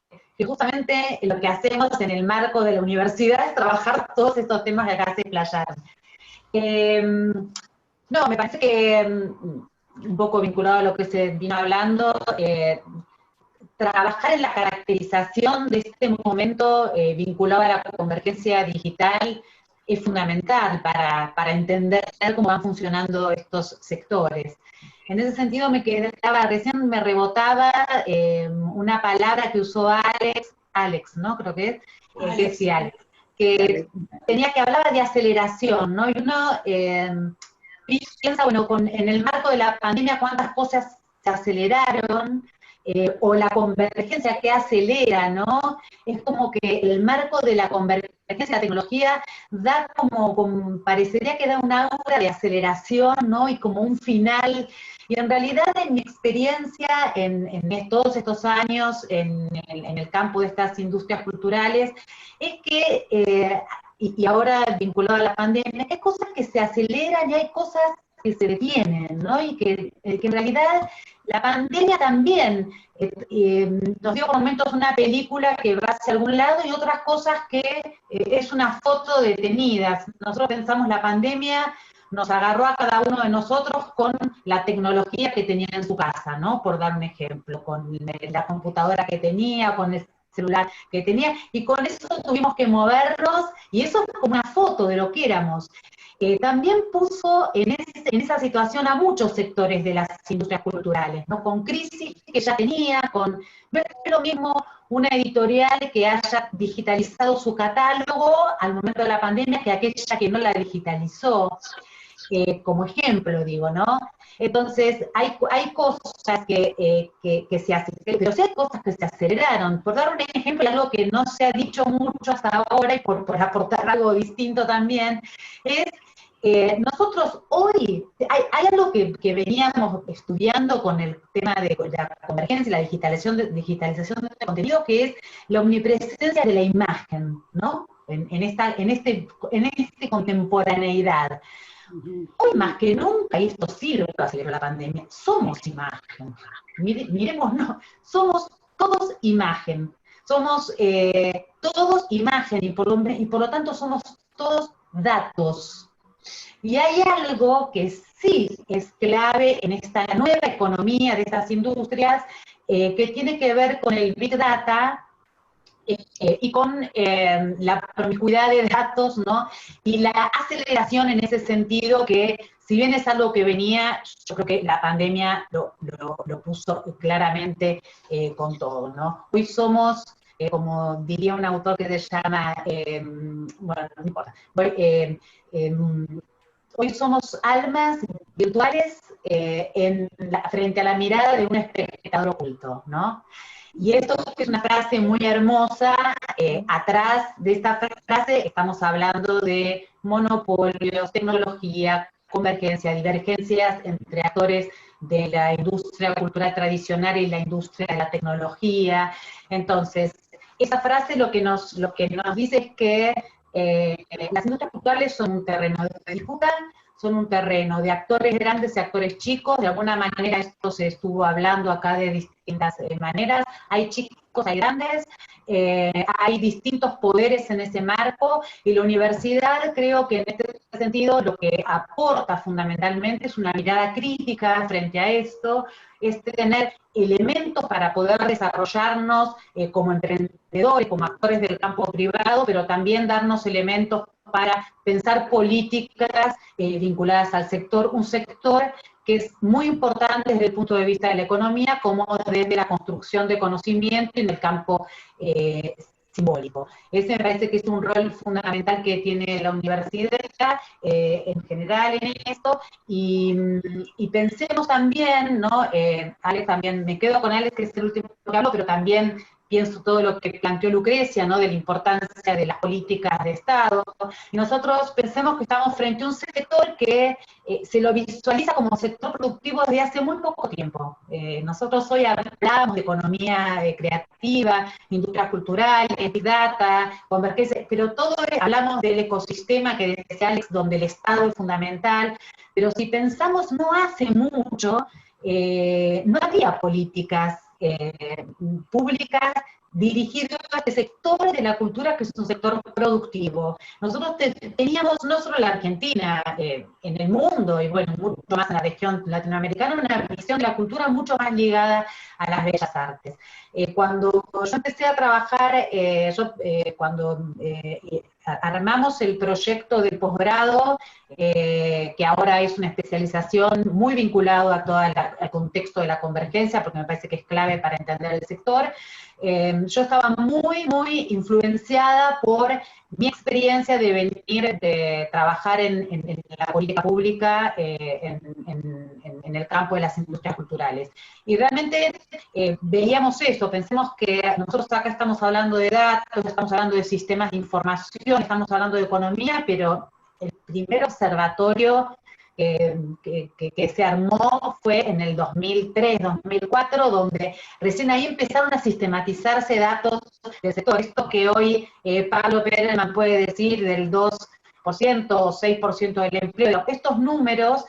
justamente lo que hacemos en el marco de la universidad es trabajar todos estos temas que acá se explayaron. No, me parece que, un poco vinculado a lo que se vino hablando, trabajar en la caracterización de este momento vinculado a la convergencia digital es fundamental para entender cómo van funcionando estos sectores. En ese sentido recién me rebotaba una palabra que usó Alex, ¿no? Creo que decía Alex, que hablaba de aceleración, ¿no? Y uno piensa, bueno, en el marco de la pandemia, cuántas cosas se aceleraron, o la convergencia que acelera, ¿no? Es como que el marco de la convergencia de la tecnología da parecería que da un aura de aceleración, ¿no? Y como un final. Y en realidad, en mi experiencia, en todos estos años, en el campo de estas industrias culturales, es que, y ahora vinculado a la pandemia, hay cosas que se aceleran y hay cosas que se detienen, ¿no? Y que en realidad la pandemia también nos dio por momentos una película que va hacia algún lado y otras cosas que es una foto detenida. Nosotros pensamos la pandemia nos agarró a cada uno de nosotros con la tecnología que tenía en su casa, ¿no? Por dar un ejemplo, con la computadora que tenía, con el celular que tenía, y con eso tuvimos que movernos, y eso es como una foto de lo que éramos. También puso en esa situación a muchos sectores de las industrias culturales, ¿no? Con crisis que ya tenía, no es lo mismo una editorial que haya digitalizado su catálogo al momento de la pandemia que aquella que no la digitalizó, como ejemplo, digo, ¿no? Entonces, hay cosas que se aceleraron, pero sí hay cosas que se aceleraron. Por dar un ejemplo, algo que no se ha dicho mucho hasta ahora, y por aportar algo distinto también, es nosotros hoy, hay algo que veníamos estudiando con el tema de la convergencia y la digitalización de contenido, que es la omnipresencia de la imagen, ¿no? En esta contemporaneidad. Hoy más que nunca, y esto sí lo aceleró la pandemia, somos imagen. Miremos, no, somos todos imagen. Somos todos imagen y por lo tanto somos todos datos. Y hay algo que sí es clave en esta nueva economía de estas industrias, que tiene que ver con el Big Data, y con la promiscuidad de datos, ¿no? Y la aceleración en ese sentido, que si bien es algo que venía, yo creo que la pandemia lo puso claramente con todo, ¿no? Hoy somos, como diría un autor que se llama, bueno, no importa, hoy somos almas virtuales frente a la mirada de un espectador oculto, ¿no? Y esto es una frase muy hermosa. Atrás de esta frase estamos hablando de monopolios, tecnología, convergencia, divergencias entre actores de la industria cultural tradicional y la industria de la tecnología. Entonces, esa frase lo que nos dice es que las industrias culturales son un terreno de disputa, son un terreno de actores grandes y actores chicos. De alguna manera esto se estuvo hablando acá de distintas maneras. Hay chicos, hay grandes, hay distintos poderes en ese marco, y la universidad, creo que en este sentido lo que aporta fundamentalmente es una mirada crítica frente a esto, es tener elementos para poder desarrollarnos como emprendedores, como actores del campo privado, pero también darnos elementos para pensar políticas vinculadas al sector, un sector que es muy importante desde el punto de vista de la economía, como desde la construcción de conocimiento y en el campo simbólico. Ese me parece que es un rol fundamental que tiene la universidad en general en esto, y pensemos también, ¿no? Alex, también me quedo con Alex, que es el último que hablo, pero también pienso todo lo que planteó Lucrecia, ¿no? De la importancia de las políticas de Estado. Y nosotros pensemos que estamos frente a un sector que se lo visualiza como sector productivo desde hace muy poco tiempo. Nosotros hoy hablamos de economía creativa, industria cultural, Big Data, convergencia, pero todo hablamos del ecosistema que decía Alex, donde el Estado es fundamental, pero si pensamos no hace mucho, no había políticas públicas dirigidas a este sector de la cultura, que es un sector productivo. Nosotros teníamos, no solo en la Argentina, en el mundo, y bueno, mucho más en la región latinoamericana, una visión de la cultura mucho más ligada a las bellas artes. Cuando yo empecé a trabajar, cuando armamos el proyecto de posgrado, que ahora es una especialización muy vinculado a todo al contexto de la convergencia, porque me parece que es clave para entender el sector. Yo estaba muy, muy influenciada por mi experiencia de venir, de trabajar en la política pública, en el campo de las industrias culturales. Y realmente veíamos eso, pensemos que nosotros acá estamos hablando de datos, estamos hablando de sistemas de información, estamos hablando de economía, pero el primer observatorio que se armó fue en el 2003, 2004, donde recién ahí empezaron a sistematizarse datos del sector. Esto que hoy Pablo Perelman puede decir del 2% o 6% del empleo, estos números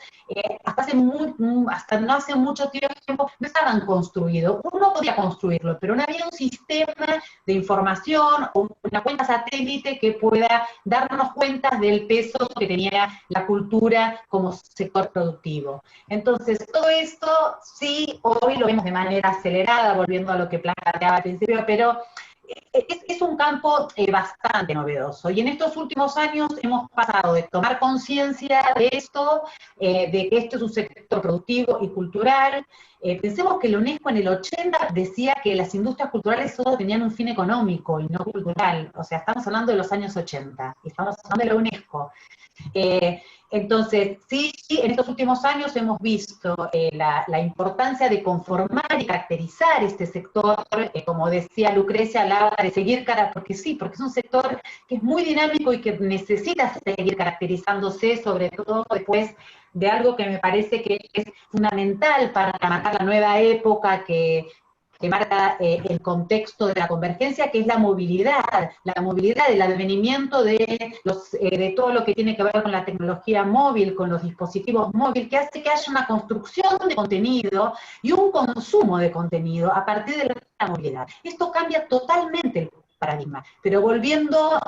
hasta no hace mucho tiempo no estaban construidos. Uno podía construirlo, pero no había un sistema de información o una cuenta satélite que pueda darnos cuenta del peso que tenía la cultura como sector productivo. Entonces, todo esto sí, hoy lo vemos de manera acelerada, volviendo a lo que planteaba al principio, pero es un campo bastante novedoso, y en estos últimos años hemos pasado de tomar conciencia de esto, de que esto es un sector productivo y cultural. Pensemos que la UNESCO en el 80 decía que las industrias culturales solo tenían un fin económico y no cultural. O sea, estamos hablando de los años 80, y estamos hablando de la UNESCO. Entonces, sí, en estos últimos años hemos visto la importancia de conformar y caracterizar este sector, como decía Lucrecia, hablaba de seguir porque es un sector que es muy dinámico y que necesita seguir caracterizándose, sobre todo después de algo que me parece que es fundamental para marcar la nueva época que marca el contexto de la convergencia, que es la movilidad, el advenimiento de todo lo que tiene que ver con la tecnología móvil, con los dispositivos móviles, que hace que haya una construcción de contenido y un consumo de contenido a partir de la movilidad. Esto cambia totalmente paradigma. Pero volviendo,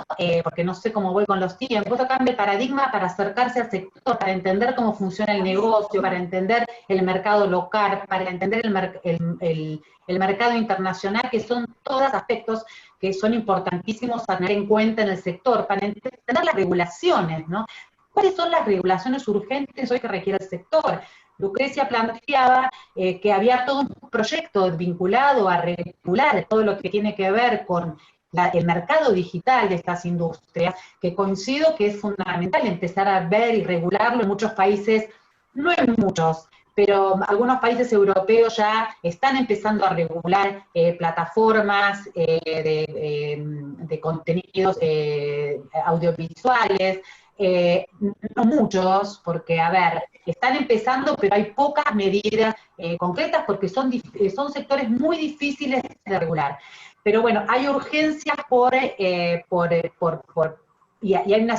porque no sé cómo voy con los tiempos, esto cambia el paradigma para acercarse al sector, para entender cómo funciona el negocio, para entender el mercado local, para entender el mercado internacional, que son todos aspectos que son importantísimos a tener en cuenta en el sector, para entender las regulaciones, ¿no? ¿Cuáles son las regulaciones urgentes hoy que requiere el sector? Lucrecia planteaba que había todo un proyecto vinculado a regular todo lo que tiene que ver con el mercado digital de estas industrias, que coincido que es fundamental empezar a ver y regularlo en muchos países, no en muchos, pero algunos países europeos ya están empezando a regular plataformas de contenidos audiovisuales, no muchos, porque, a ver, están empezando, pero hay pocas medidas concretas porque son sectores muy difíciles de regular. Pero bueno, hay urgencias y hay un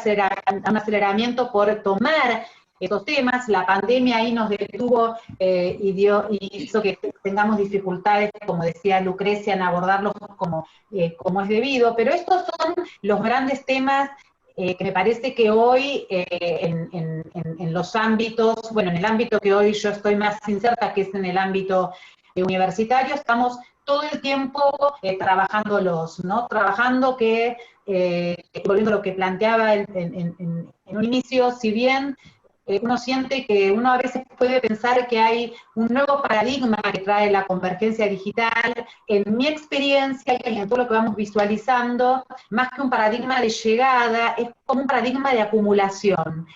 aceleramiento por tomar esos temas. La pandemia ahí nos detuvo y hizo que tengamos dificultades, como decía Lucrecia, en abordarlos como es debido, pero estos son los grandes temas que me parece que hoy en los ámbitos, bueno, en el ámbito que hoy yo estoy más inserta, que es en el ámbito universitario, estamos todo el tiempo trabajándolos, ¿no? Trabajando volviendo a lo que planteaba en un inicio, si bien uno siente que uno a veces puede pensar que hay un nuevo paradigma que trae la convergencia digital, en mi experiencia y en todo lo que vamos visualizando, más que un paradigma de llegada, es como un paradigma de acumulación.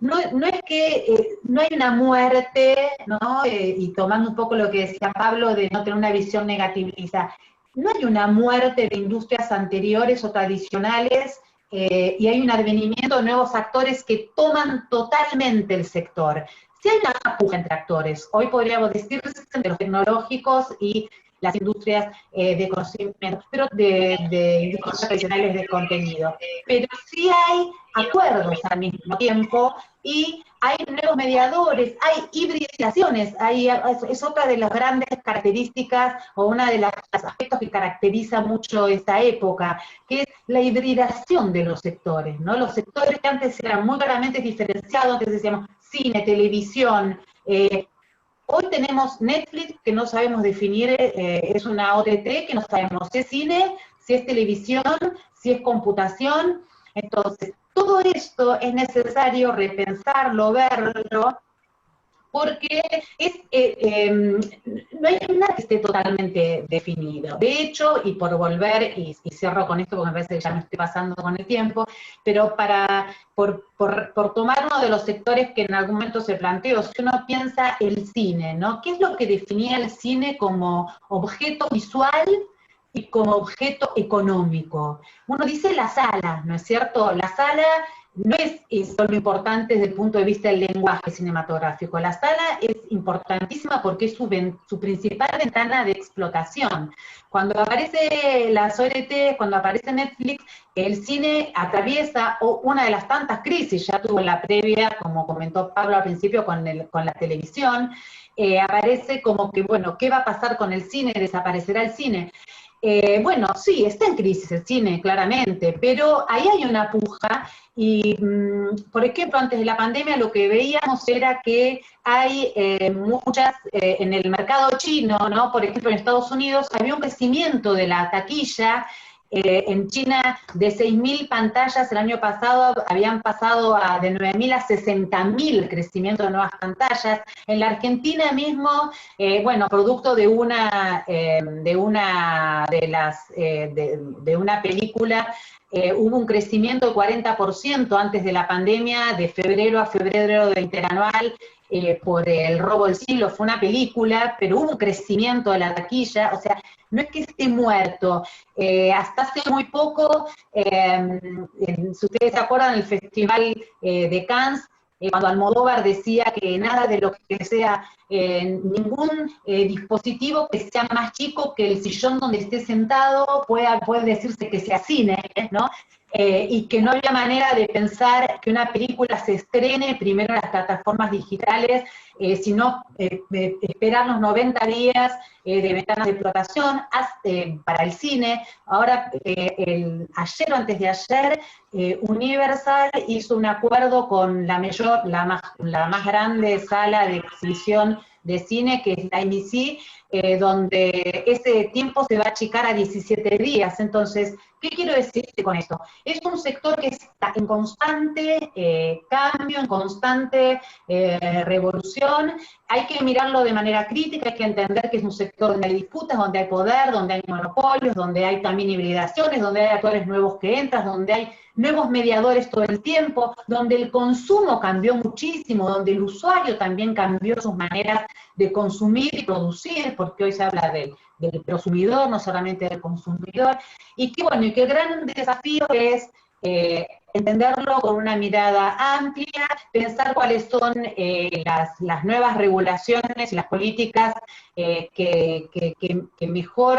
No es que no hay una muerte, ¿no? Y tomando un poco lo que decía Pablo de no tener una visión negativista, no hay una muerte de industrias anteriores o tradicionales, y hay un advenimiento de nuevos actores que toman totalmente el sector. Si hay una puja entre actores, hoy podríamos decir entre los tecnológicos y las industrias de conocimiento, pero de industrias tradicionales de contenido. Pero sí hay acuerdos al mismo tiempo y hay nuevos mediadores, hay hibridizaciones, es otra de las grandes características o una de los aspectos que caracteriza mucho esta época, que es la hibridación de los sectores, ¿no? Los sectores que antes eran muy claramente diferenciados, antes decíamos cine, televisión, hoy tenemos Netflix, que no sabemos definir, es una OTT, que no sabemos si es cine, si es televisión, si es computación. Entonces, todo esto es necesario repensarlo, verlo, porque no hay nada que esté totalmente definido. De hecho, y por volver, y cierro con esto porque me parece que ya me estoy pasando con el tiempo, pero por tomar uno de los sectores que en algún momento se planteó, si uno piensa el cine, ¿no? ¿Qué es lo que definía el cine como objeto visual y como objeto económico? Uno dice la sala, ¿no es cierto? La sala no es solo importante desde el punto de vista del lenguaje cinematográfico. La sala es importantísima porque es su principal ventana de explotación. Cuando aparece las OTT, cuando aparece Netflix, el cine atraviesa una de las tantas crisis, ya tuvo la previa, como comentó Pablo al principio, con la televisión, aparece como que, bueno, ¿qué va a pasar con el cine? ¿Desaparecerá el cine? Bueno, sí, está en crisis el cine, claramente, pero ahí hay una puja y, por ejemplo, antes de la pandemia lo que veíamos era que hay muchas, en el mercado chino, ¿no? Por ejemplo, en Estados Unidos había un crecimiento de la taquilla. En China, de 6.000 pantallas el año pasado, habían pasado de 9.000 a 60.000 crecimiento de nuevas pantallas. En la Argentina mismo, bueno, producto de una película, hubo un crecimiento de 40% antes de la pandemia, de febrero a febrero de interanual, por El robo del siglo. Fue una película, pero hubo un crecimiento de la taquilla, o sea, no es que esté muerto. Hasta hace muy poco, si ustedes se acuerdan, el Festival de Cannes, cuando Almodóvar decía que nada de lo que sea, ningún dispositivo que sea más chico que el sillón donde esté sentado puede decirse que sea cine, ¿no? y que no había manera de pensar que una película se estrene primero en las plataformas digitales, sino esperar los 90 días de ventanas de explotación para el cine. Ahora, ayer o antes de ayer, Universal hizo un acuerdo con la más grande sala de exhibición de cine, que es la AMC, donde ese tiempo se va a achicar a 17 días. Entonces, ¿qué quiero decirte con esto? Es un sector que está en constante cambio, en constante revolución. Hay que mirarlo de manera crítica, hay que entender que es un sector donde hay disputas, donde hay poder, donde hay monopolios, donde hay también hibridaciones, donde hay actores nuevos que entran, donde hay nuevos mediadores todo el tiempo, donde el consumo cambió muchísimo, donde el usuario también cambió sus maneras de consumir y producir, porque hoy se habla del prosumidor, no solamente del consumidor, y que bueno, y que el gran desafío es entenderlo con una mirada amplia, pensar cuáles son las nuevas regulaciones y las políticas que mejor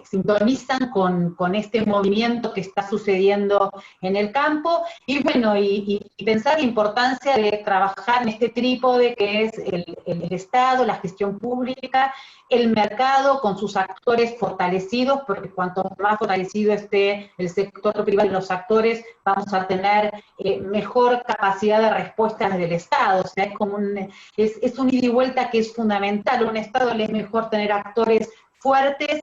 sintonizan con este movimiento que está sucediendo en el campo, y bueno, y pensar la importancia de trabajar en este trípode que es el Estado, la gestión pública, el mercado con sus actores fortalecidos, porque cuanto más fortalecido esté el sector privado y los actores, vamos a tener mejor capacidad de respuesta desde el Estado. O sea, es como un ida y vuelta que es fundamental. A un Estado le es mejor tener actores fuertes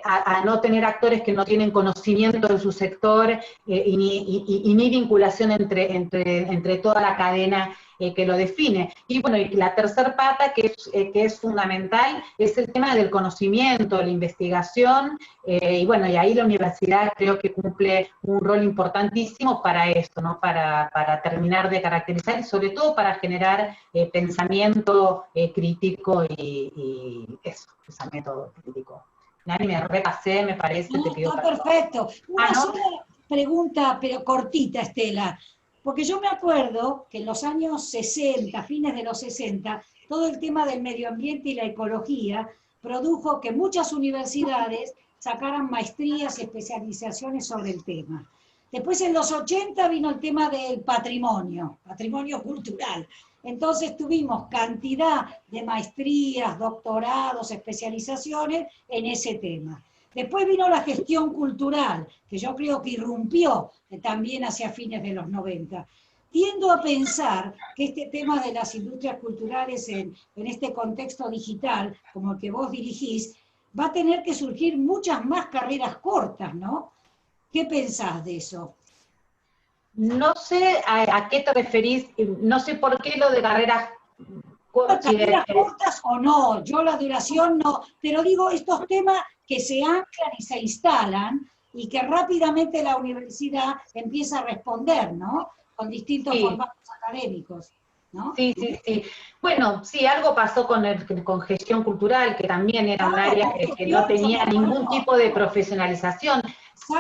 a no tener actores que no tienen conocimiento de su sector y ni vinculación entre toda la cadena que lo define. Y bueno, y la tercera pata que es fundamental es el tema del conocimiento, la investigación, y bueno, y ahí la universidad creo que cumple un rol importantísimo para esto, ¿no? Para terminar de caracterizar y sobre todo para generar pensamiento crítico y eso, pensamiento crítico. Nani, me repasé, me parece. No, te pido está perdón. perfecto. Una ¿no? sola pregunta, pero cortita, Estela. Porque yo me acuerdo que en los años 60, fines de los 60, todo el tema del medio ambiente y la ecología produjo que muchas universidades sacaran maestrías y especializaciones sobre el tema. Después en los 80 vino el tema del patrimonio cultural. Entonces tuvimos cantidad de maestrías, doctorados, especializaciones en ese tema. Después vino la gestión cultural, que yo creo que irrumpió también hacia fines de los 90. Tiendo a pensar que este tema de las industrias culturales en este contexto digital, como el que vos dirigís, va a tener que surgir muchas más carreras cortas, ¿no? ¿Qué pensás de eso? No sé a qué te referís, no sé por qué lo de carreras cortas. ¿Carreras cortas o no? Yo la duración no, pero digo estos temas que se anclan y se instalan y que rápidamente la universidad empieza a responder, ¿no? Con distintos formatos académicos, ¿no? Sí. Bueno, sí, algo pasó con gestión cultural, que también era un área que no tenía ningún tipo de profesionalización.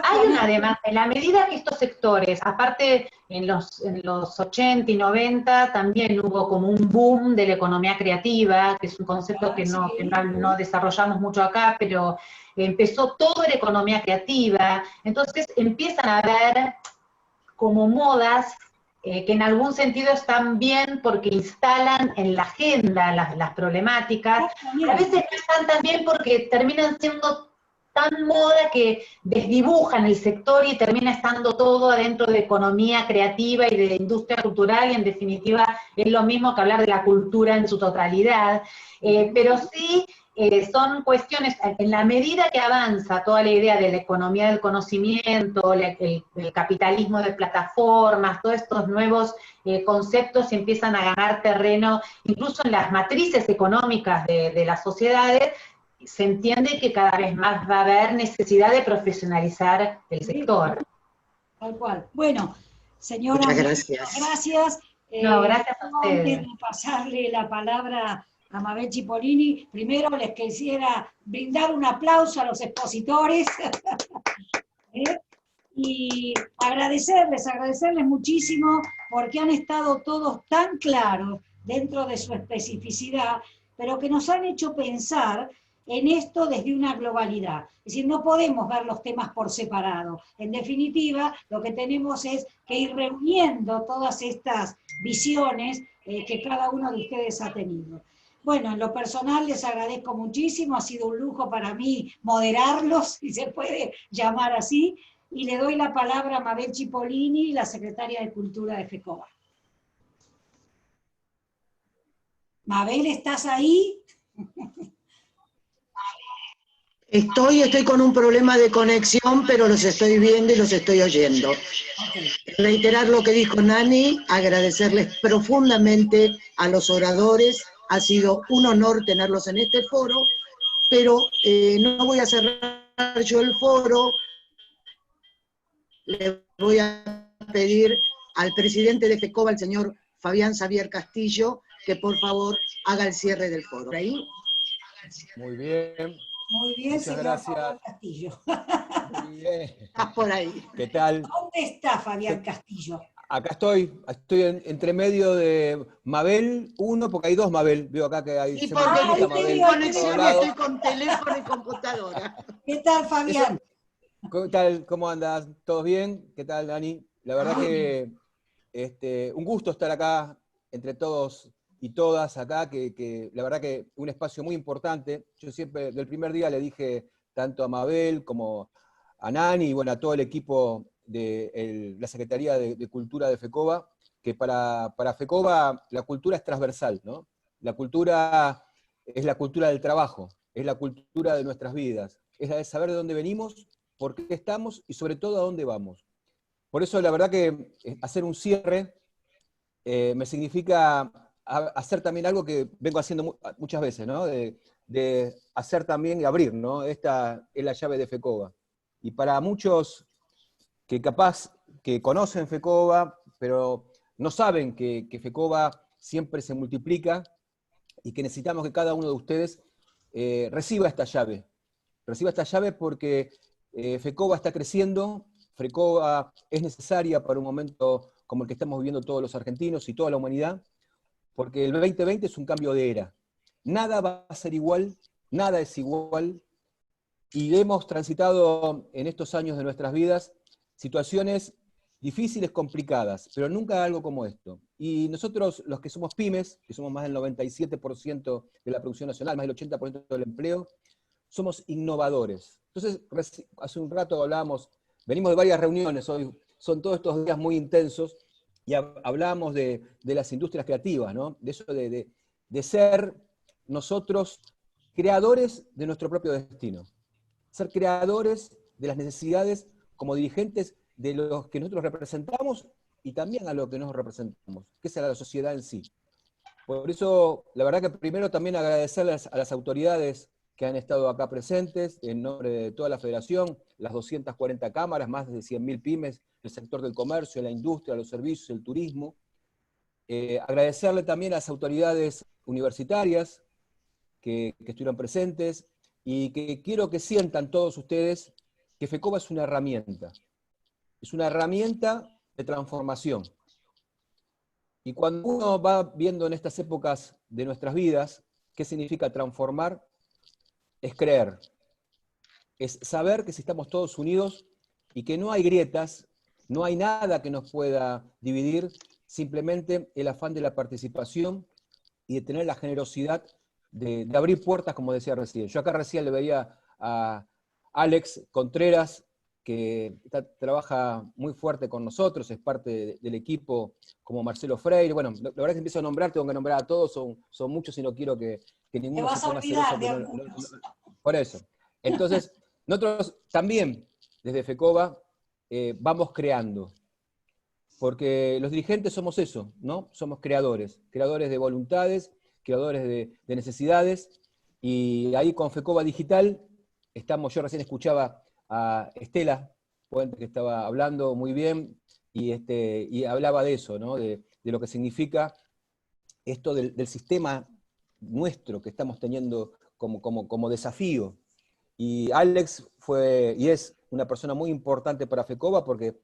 Hay una demanda, en la medida que estos sectores, aparte en los 80 y 90, también hubo como un boom de la economía creativa, que es un concepto que no desarrollamos mucho acá, pero empezó todo en economía creativa, entonces empiezan a haber como modas que en algún sentido están bien porque instalan en la agenda las problemáticas, a veces no están tan bien porque terminan siendo tan moda que desdibujan el sector y termina estando todo adentro de economía creativa y de industria cultural, y en definitiva es lo mismo que hablar de la cultura en su totalidad, pero sí son cuestiones, en la medida que avanza toda la idea de la economía del conocimiento, el capitalismo de plataformas, todos estos nuevos conceptos empiezan a ganar terreno, incluso en las matrices económicas de las sociedades, se entiende que cada vez más va a haber necesidad de profesionalizar el sector. Tal cual. Bueno, señora, muchas gracias. Gracias. No, gracias a ustedes. Antes de pasarle la palabra a Mabel Cipollini, primero les quisiera brindar un aplauso a los expositores y agradecerles muchísimo porque han estado todos tan claros dentro de su especificidad, pero que nos han hecho pensar en esto desde una globalidad. Es decir, no podemos ver los temas por separado. En definitiva, lo que tenemos es que ir reuniendo todas estas visiones que cada uno de ustedes ha tenido. Bueno, en lo personal les agradezco muchísimo, ha sido un lujo para mí moderarlos, si se puede llamar así, y le doy la palabra a Mabel Cipollini, la secretaria de Cultura de FECOBA. Mabel, ¿estás ahí? Estoy con un problema de conexión, pero los estoy viendo y los estoy oyendo. Reiterar lo que dijo Nani, agradecerles profundamente a los oradores, ha sido un honor tenerlos en este foro, pero no voy a cerrar yo el foro, le voy a pedir al presidente de FECOBA, el señor Fabián Xavier Castillo, que por favor haga el cierre del foro. ¿Ahí? Muy bien. Muy bien, muchas señor gracias. Fabián Castillo. Muy bien. Estás por ahí. ¿Qué tal? ¿Dónde está Fabián Castillo? Acá estoy entre medio de Mabel 1, porque hay 2 Mabel. Veo acá que hay... Sí, se porque multiplica estoy en Mabel conexión, por todos lados. estoy con teléfono y computadora. ¿Qué tal, Fabián? ¿Qué tal? ¿Cómo andas? ¿Todos bien? ¿Qué tal, Dani? La verdad que un gusto estar acá entre todos y todas acá, que la verdad que un espacio muy importante. Yo siempre, del primer día le dije tanto a Mabel como a Nani y bueno, a todo el equipo de la Secretaría de Cultura de FECOBA, que para FECOBA la cultura es transversal, ¿no? La cultura es la cultura del trabajo, es la cultura de nuestras vidas, es la de saber de dónde venimos, por qué estamos y sobre todo a dónde vamos. Por eso la verdad que hacer un cierre me significa hacer también algo que vengo haciendo muchas veces, ¿no? De hacer también y abrir, ¿no? Esta es la llave de FECOBA. Y para muchos que capaz que conocen FECOBA, pero no saben que FECOBA siempre se multiplica y que necesitamos que cada uno de ustedes reciba esta llave. Reciba esta llave porque FECOBA está creciendo, FECOBA es necesaria para un momento como el que estamos viviendo todos los argentinos y toda la humanidad, porque el 2020 es un cambio de era. Nada va a ser igual, nada es igual, y hemos transitado en estos años de nuestras vidas situaciones difíciles, complicadas, pero nunca algo como esto. Y nosotros, los que somos pymes, que somos más del 97% de la producción nacional, más del 80% del empleo, somos innovadores. Entonces, hace un rato hablábamos, venimos de varias reuniones hoy, son todos estos días muy intensos, y hablábamos de las industrias creativas, ¿no? De eso de ser nosotros creadores de nuestro propio destino. Ser creadores de las necesidades como dirigentes de los que nosotros representamos y también a los que nos representamos, que es a la sociedad en sí. Por eso, la verdad que primero también agradecerles a las autoridades que han estado acá presentes, en nombre de toda la federación, las 240 cámaras, más de 100.000 pymes, el sector del comercio, la industria, los servicios, el turismo. Agradecerle también a las autoridades universitarias que estuvieron presentes, y que quiero que sientan todos ustedes que FECOBA es una herramienta de transformación. Y cuando uno va viendo en estas épocas de nuestras vidas, ¿qué significa transformar? Es creer, es saber que si estamos todos unidos y que no hay grietas, no hay nada que nos pueda dividir, simplemente el afán de la participación y de tener la generosidad de abrir puertas, como decía recién. Yo acá recién le veía a Alex Contreras, que trabaja muy fuerte con nosotros, es parte del equipo, como Marcelo Freire. Bueno, la verdad es que empiezo a nombrar, tengo que nombrar a todos, son muchos y no quiero que ninguno se ponga celoso. Por eso. Entonces, nosotros también, desde FECOBA, vamos creando. Porque los dirigentes somos eso, ¿no? Somos creadores de voluntades, creadores de necesidades, y ahí con FECOBA Digital estamos. Yo recién escuchaba a Estela Puente, que estaba hablando muy bien, y hablaba de eso, ¿no? De lo que significa esto del sistema nuestro que estamos teniendo como desafío. Y Alex fue y es una persona muy importante para FECOBA, porque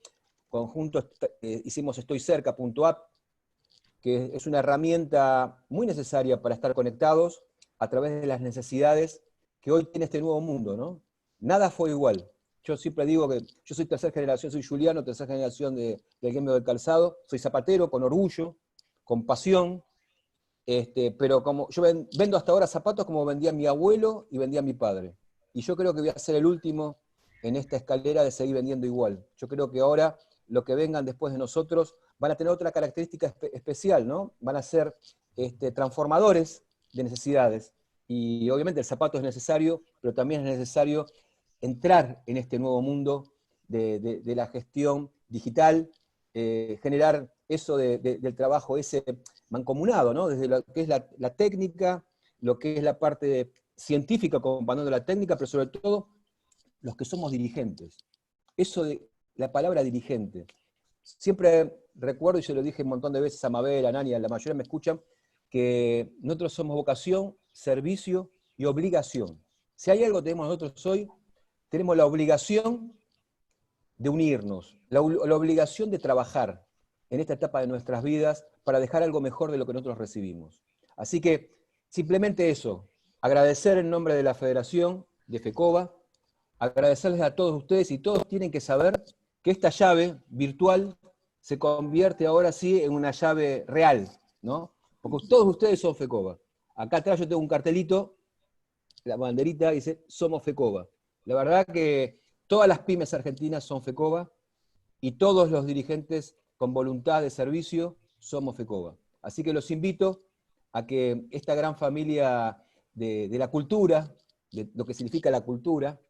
conjunto hicimos estoycerca.app, que es una herramienta muy necesaria para estar conectados a través de las necesidades que hoy tiene este nuevo mundo, ¿no? Nada fue igual. Yo siempre digo que yo soy tercera generación, soy juliano, tercera generación del gremio del calzado, soy zapatero con orgullo, con pasión, pero como yo vendo hasta ahora zapatos como vendía mi abuelo y vendía mi padre. Y yo creo que voy a ser el último en esta escalera de seguir vendiendo igual. Yo creo que ahora los que vengan después de nosotros van a tener otra característica especial, ¿no? Van a ser transformadores de necesidades. Y obviamente el zapato es necesario, pero también es necesario entrar en este nuevo mundo de la gestión digital, generar eso del trabajo ese mancomunado, ¿no? Desde lo que es la técnica, lo que es la parte científica acompañando la técnica, pero sobre todo los que somos dirigentes. Eso de la palabra dirigente. Siempre recuerdo, y se lo dije un montón de veces a Mabel, a Nani, a la mayoría me escuchan, que nosotros somos vocación, servicio y obligación. Si hay algo que tenemos nosotros hoy, tenemos la obligación de unirnos, la obligación de trabajar en esta etapa de nuestras vidas para dejar algo mejor de lo que nosotros recibimos. Así que, simplemente eso, agradecer en nombre de la Federación de FECOBA, agradecerles a todos ustedes, y todos tienen que saber que esta llave virtual se convierte ahora sí en una llave real, ¿no? Porque todos ustedes son FECOBA. Acá atrás yo tengo un cartelito, la banderita dice, somos FECOBA. La verdad que todas las pymes argentinas son FECOBA, y todos los dirigentes con voluntad de servicio somos FECOBA. Así que los invito a que esta gran familia de la cultura, de lo que significa la cultura,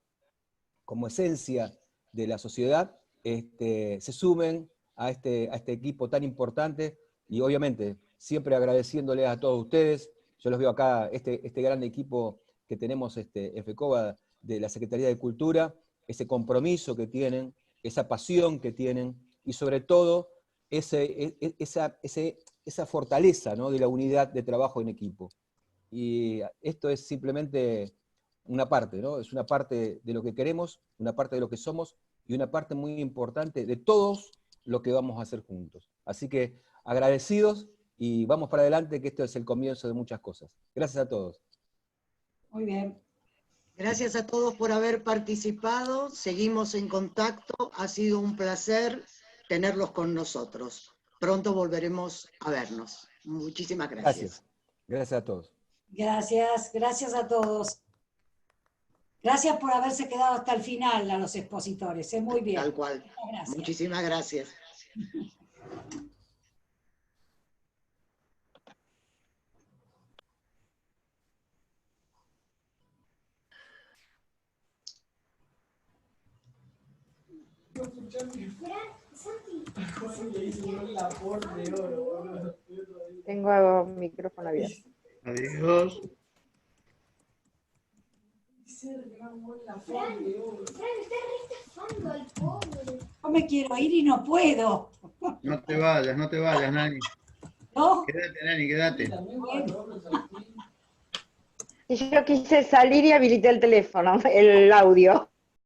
como esencia de la sociedad, se sumen a este equipo tan importante, y obviamente siempre agradeciéndoles a todos ustedes. Yo los veo acá, este gran equipo que tenemos en FECOBA de la Secretaría de Cultura, ese compromiso que tienen, esa pasión que tienen, y sobre todo esa fortaleza, ¿no?, de la unidad de trabajo en equipo. Y esto es simplemente una parte, ¿no? Es una parte de lo que queremos, una parte de lo que somos, y una parte muy importante de todos lo que vamos a hacer juntos. Así que agradecidos, y vamos para adelante, que esto es el comienzo de muchas cosas. Gracias a todos. Muy bien. Gracias a todos por haber participado. Seguimos en contacto. Ha sido un placer tenerlos con nosotros. Pronto volveremos a vernos. Muchísimas gracias. Gracias. Gracias a todos. Gracias a todos. Gracias por haberse quedado hasta el final a los expositores. Muy bien. Tal cual. Gracias. Muchísimas gracias. Tengo micrófono abierto. Adiós. No me quiero ir y no puedo. No te vayas, Nani. ¿No? Quédate, Nani, quédate. Y yo quise salir y habilité el teléfono, el audio.